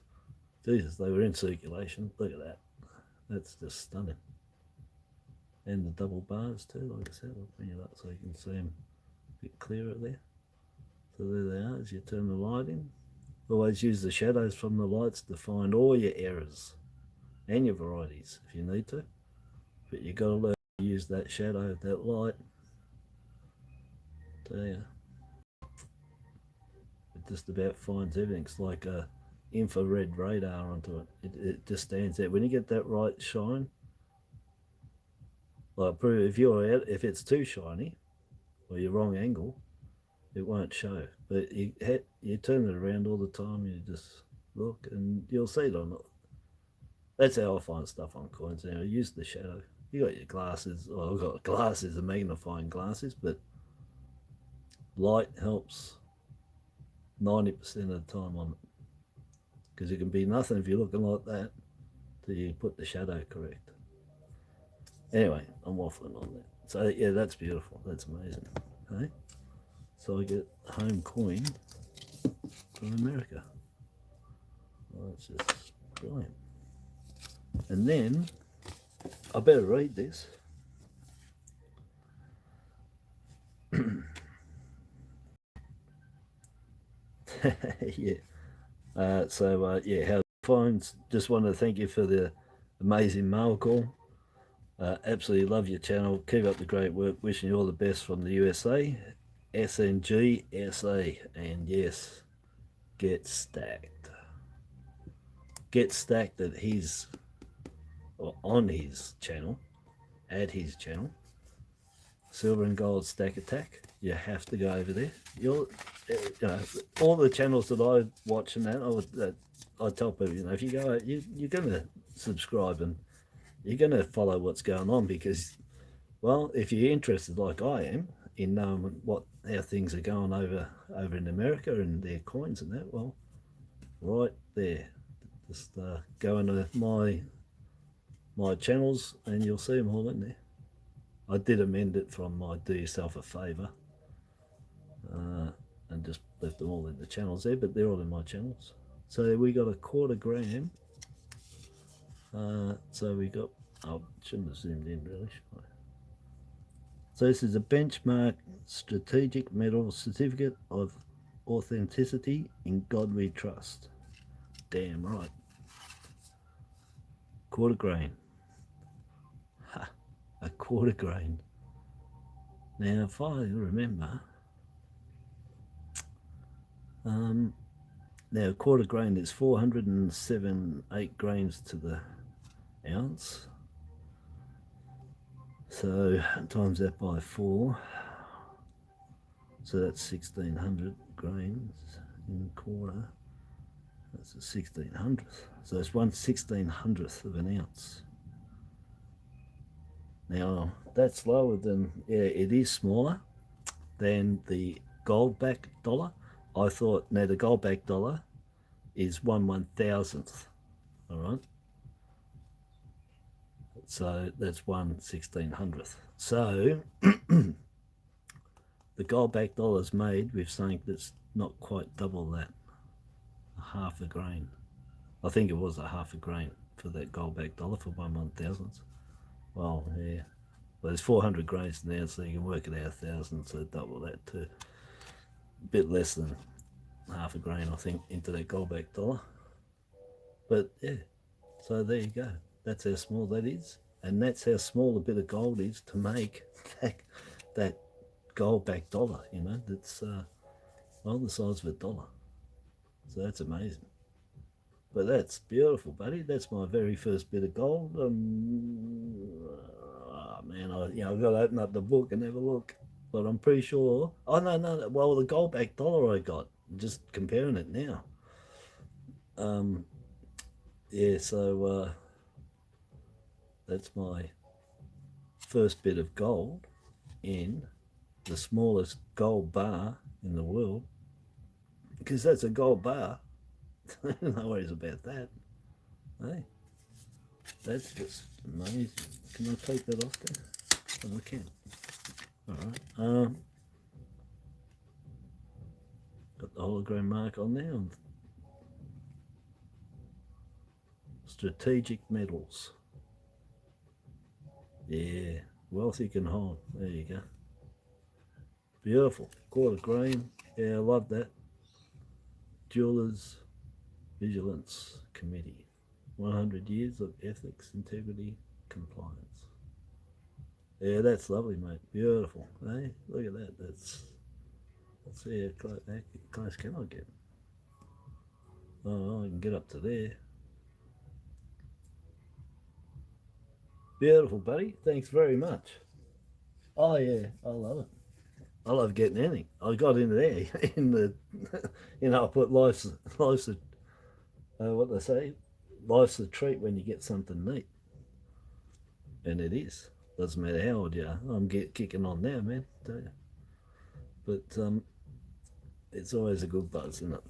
Jesus, they were in circulation. Look at that. That's just stunning. And the double bars too, like I said. I'll bring it up so you can see them a bit clearer there. So there they are as you turn the light in. Always use the shadows from the lights to find all your errors and your varieties if you need to. But you've got to learn to use that shadow, that light. There. It just about finds everything. It's like a infrared radar onto it. It just stands there. When you get that right shine, like if it's too shiny or you're wrong angle, it won't show. But you turn it around all the time. You just look and you'll see it on it. That's how I find stuff on coins now. Use the shadow. You got your glasses. Well, I've got glasses and magnifying glasses, but light helps 90% of the time on it, because it can be nothing if you're looking like that till you put the shadow correct. Anyway, I'm waffling on that. So yeah, that's beautiful. That's amazing. Okay? So I get home coin from America. Well, it's just brilliant. And then I better read this. Yeah. Yeah, how finds. Just want to thank you for the amazing mail call. Absolutely love your channel. Keep up the great work. Wishing you all the best from the USA. SNG SA. And yes, get stacked. Get stacked at his, or on his channel, at his channel. Silver and Gold Stack Attack. You have to go over there. You know, all the channels that I watch and that, I tell people, you know, if you go, you're going to subscribe and you're going to follow what's going on, because, well, if you're interested like I am in knowing how things are going over in America and their coins and that, well, right there, just go into my channels and you'll see them all in there. I did amend it from my Do Yourself a Favour and just left them all in the channels there, but they're all in my channels. So we got a 1/4 gram. So we got, I shouldn't have zoomed in really, should I? So this is a benchmark strategic metal certificate of authenticity. In God we trust. Damn right. 1/4 grain. Ha, a 1/4 grain. Now if I remember, now 1/4 grain is 407.8 grams to the ounce. So times that by 4. So that's 1600 grains in 1/4. That's a 1600th. So it's 1/1600th of an ounce. Now that's lower than, yeah, it is smaller than the gold backed dollar. I thought, now the gold backed dollar is 1/1000th. All right. So that's 1/1600th. So the gold backed dollar is made with something that's not quite double that, a 1/2 grain. I think it was a 1/2 grain for that gold backed dollar for 1/1000th. Well, yeah. Well, there's 400 grains now, so you can work it out 1,000, so double that to a bit less than 1/2 grain, I think, into that gold backed dollar. But yeah, so there you go. That's how small that is, and that's how small a bit of gold is to make that gold backed dollar. You know, that's well, the size of a dollar. So that's amazing. But that's beautiful, buddy. That's my very first bit of gold. Oh man, I've got to open up the book and have a look. But I'm pretty sure. Oh no. Well, the gold backed dollar I got. Just comparing it now. Yeah. So that's my first bit of gold in the smallest gold bar in the world, because that's a gold bar. No worries about that. Hey, that's just amazing. Can I take that off there? Oh, I can. All right. the hologram mark on there. Strategic metals. Yeah, wealthy can hold. There you go. Beautiful. Quarter green. Yeah, I love that. Jewelers Vigilance Committee. 100 years of ethics, integrity, compliance. Yeah, that's lovely, mate. Beautiful. Hey, look at that. Let's see how close can I get? Oh, I can get up to there. Beautiful, buddy. Thanks very much. Oh yeah, I love it. I love getting anything. I got in there in the, I put life's a, what they say, life's a treat when you get something neat, and it is. Doesn't matter how old you are. I'm kicking on now, man. Tell you. But it's always a good buzz, isn't it?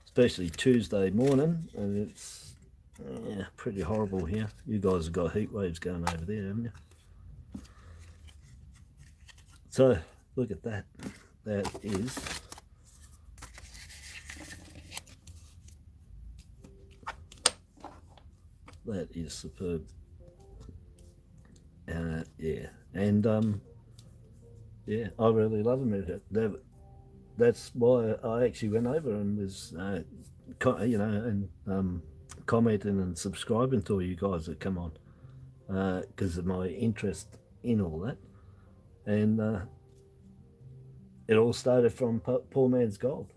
Especially Tuesday morning, and it's pretty horrible here. You guys have got heat waves going over there, haven't you? So look at that. That is superb. Yeah, and yeah, I really love them. That's why I actually went over and was, commenting and subscribing to all you guys that come on, because of my interest in all that. And it all started from Poor Man's Gold.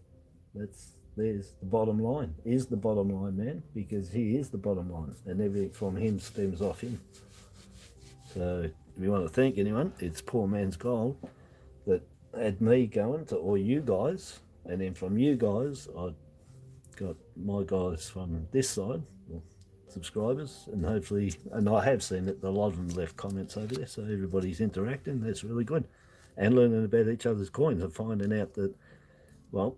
There's the bottom line. Is the bottom line, man, because he is the bottom line, and everything from him stems off him. So if you want to thank anyone, it's Poor Man's Gold that had me going to all you guys, and then from you guys, I got my guys from this side, subscribers, and hopefully, and I have seen that a lot of them left comments over there, so everybody's interacting. That's really good, and learning about each other's coins and finding out that, well,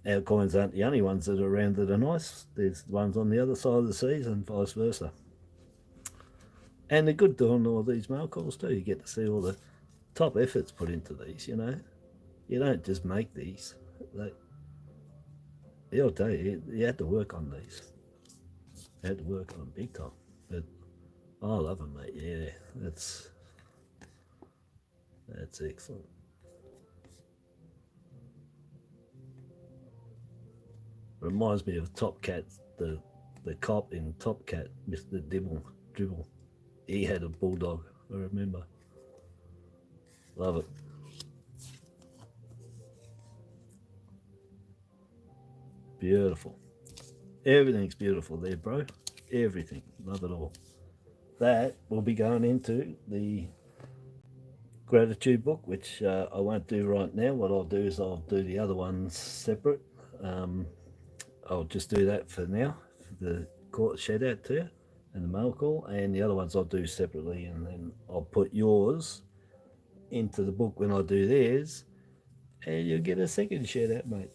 our coins aren't the only ones that are around that are nice. There's ones on the other side of the seas and vice versa. And they're good doing all these mail calls too. You get to see all the top efforts put into these, you know. You don't just make these. I'll tell you, you had to work on these. You had to work on them big time. But I love them, mate. Yeah, that's excellent. Reminds me of Top Cat, the cop in Top Cat, Mr. Dribble. He had a bulldog, I remember. Love it. Beautiful. Everything's beautiful there, bro. Everything. Love it all. That will be going into the gratitude book, which I won't do right now. What I'll do is I'll do the other ones separate. I'll just do that for now, for the court shout out to you and the mail call, and the other ones I'll do separately, and then I'll put yours into the book when I do theirs, and you'll get a second shout out, mate.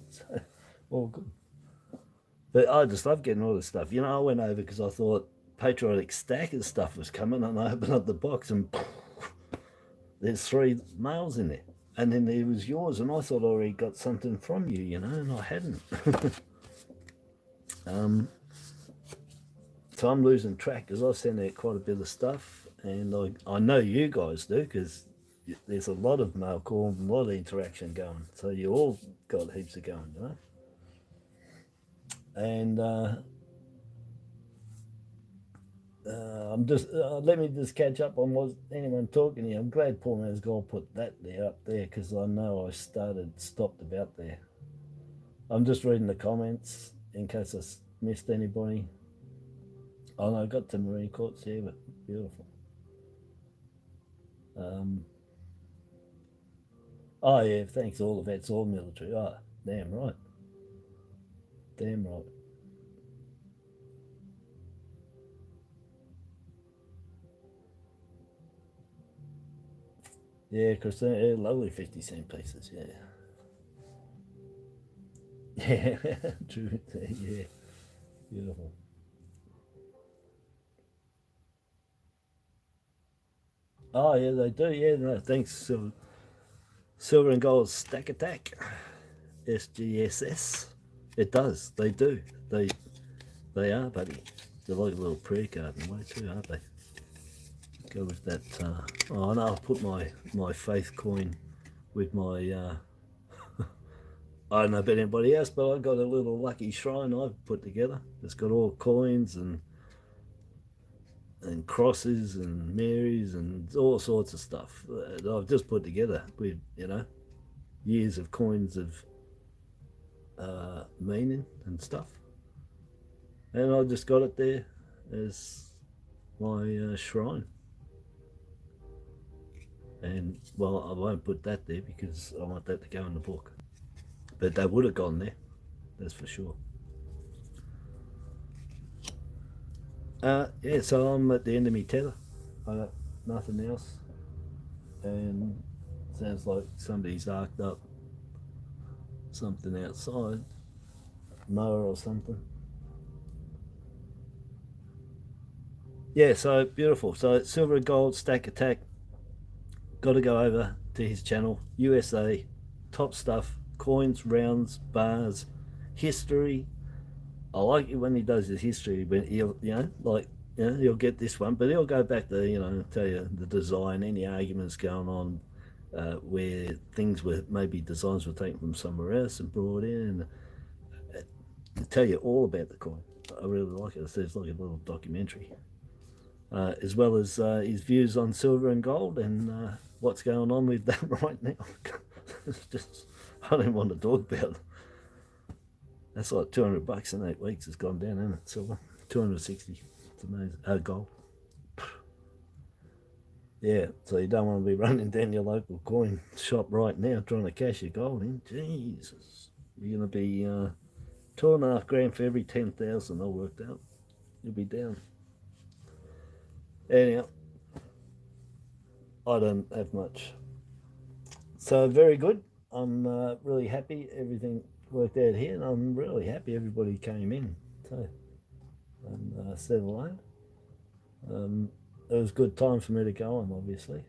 So, all good. But I just love getting all this stuff. You know, I went over because I thought Patriotic Stackers stuff was coming, and I opened up the box and there's 3 mails in there. And then there was yours, and I thought I already got something from you, you know, and I hadn't. So I'm losing track because I send out quite a bit of stuff, and I know you guys do because there's a lot of mail call, a lot of interaction going. So you all got heaps of going, you know. And I'm just let me just catch up on was anyone talking here. I'm glad Paul Man's Gold put that there up there because I know I stopped about there. I'm just reading the comments in case I missed anybody. Oh no, I got to Marine Courts here, but beautiful. Oh yeah, thanks all of it's all military. Oh, damn right. Damn right. Yeah, Christine, yeah, lovely 50-cent pieces, yeah. Yeah, true, yeah, beautiful. Oh yeah, they do, yeah, no, thanks. Silver and gold stack attack. SGSS. It does. They do. They are, buddy. They're like a little pre-card in a way too, aren't they? Go with that. Oh no, I'll put my faith coin with my. I don't know about anybody else, but I got a little lucky shrine I've put together. It's got all coins and crosses and Marys and all sorts of stuff that I've just put together with, you know, years of coins of meaning and stuff. And I just got it there as my shrine. And well, I won't put that there because I want that to go in the book. But they would have gone there, that's for sure. Yeah, so I'm at the end of my tether. I got nothing else. And sounds like somebody's arced up something outside, mower or something. Yeah, so beautiful. So silver and gold stack attack. Got to go over to his channel, USA, top stuff, coins, rounds, bars, history. I like it when he does his history, when he'll, you know, like, you know, he'll get this one, but he'll go back to, you know, tell you the design, any arguments going on, where things were, maybe designs were taken from somewhere else and brought in, and tell you all about the coin. I really like it. It's like a little documentary, as well as his views on silver and gold and what's going on with that right now. It's just, I don't want to talk about it. That's like $200 in 8 weeks. It's gone down, hasn't it? Silver, 260. It's amazing. Gold. Yeah, so you don't want to be running down your local coin shop right now trying to cash your gold in. Jesus, you're going to be $2.5 grand for every 10,000. All worked out. You'll be down. Anyhow, I don't have much. So very good. I'm really happy. Everything worked out here, and I'm really happy everybody came in. So, and said hello. It was a good time for me to go on, obviously.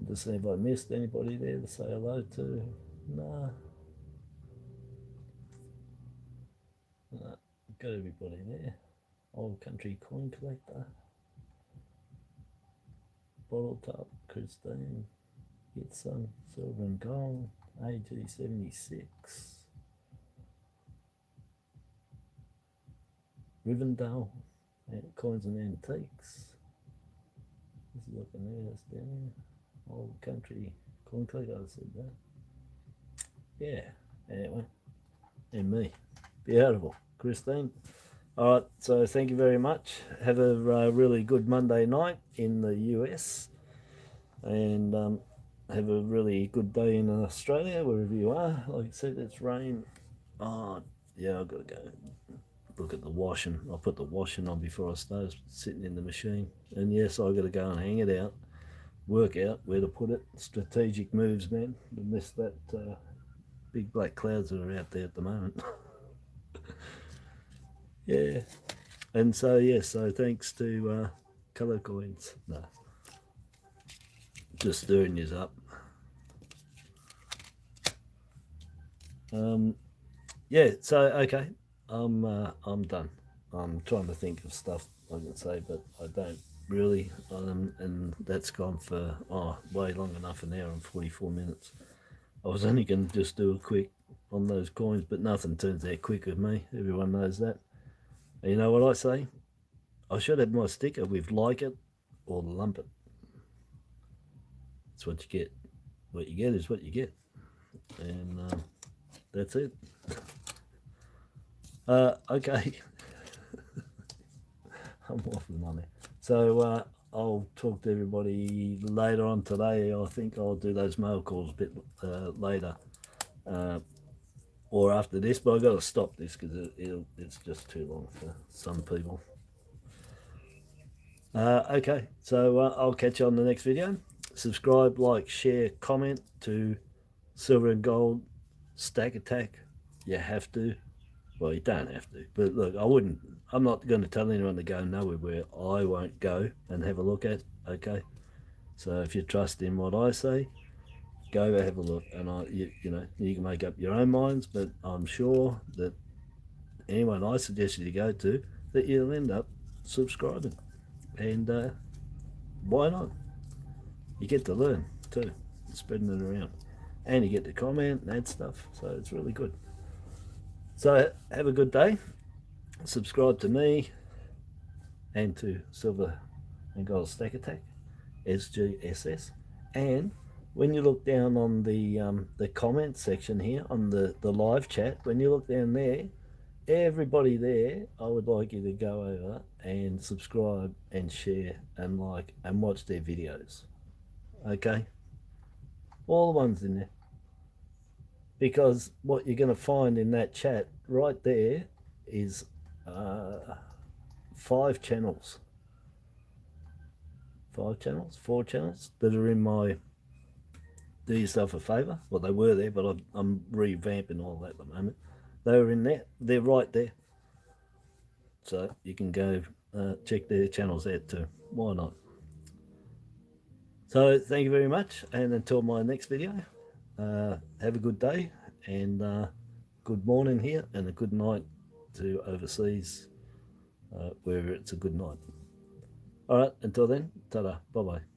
Just see if I missed anybody there to say hello to. Nah. Got everybody there. Old Country Coin Collector. Bottle Top, Christine. Get some silver and gold. AG76. Rivendell. Coins and Antiques. This is looking there, that's down there. Old Country Coin Collector, I said that. Yeah, anyway. And me. Beautiful. Christine. All right, so thank you very much. Have a really good Monday night in the US, and have a really good day in Australia, wherever you are. Like I said, it's rain. Oh, yeah, I've got to go look at the washing. I'll put the washing on before I start sitting in the machine. And yes, I've got to go and hang it out, work out where to put it. Strategic moves, man. Miss that big black clouds that are out there at the moment. Yeah, and so yeah, so thanks to Colour Coins. No, just stirring yours up. Yeah, so okay, I'm done. I'm trying to think of stuff I can say, but I don't really. And that's gone for way long enough, an hour and 44 minutes. I was only going to just do a quick on those coins, but nothing turns out quick with me. Everyone knows that. And you know what I say? I should have my sticker with like it or lump it. That's what you get. What you get is what you get. And that's it. Okay. I'm off the money. So I'll talk to everybody later on today. I think I'll do those mail calls a bit later. Or after this, but I've got to stop this because it's just too long for some people. Okay, so I'll catch you on the next video. Subscribe, like, share, comment to Silver and Gold Stack Attack. You have to. Well, you don't have to, but look, I'm not going to tell anyone to go nowhere where I won't go and have a look at. Okay, So if you trust in what I say, go have a look, and you know, you can make up your own minds, but I'm sure that anyone I suggest you go to, that you'll end up subscribing. And why not? You get to learn too, spreading it around, and you get to comment and add stuff, so it's really good. So have a good day. Subscribe to me and to Silver and Gold Stack Attack, SGSS. And when you look down on the comment section here on the live chat, when you look down there, everybody there, I would like you to go over and subscribe and share and like and watch their videos. Okay? All the ones in there. Because what you're going to find in that chat right there is 4 channels that are in my Do Yourself a Favour. Well, they were there, but I'm revamping all that at the moment. They were in there. They're right there. So you can go check their channels out too. Why not? So thank you very much, and until my next video, have a good day, and good morning here, and a good night to overseas, where it's a good night. All right, until then, ta-da, bye-bye.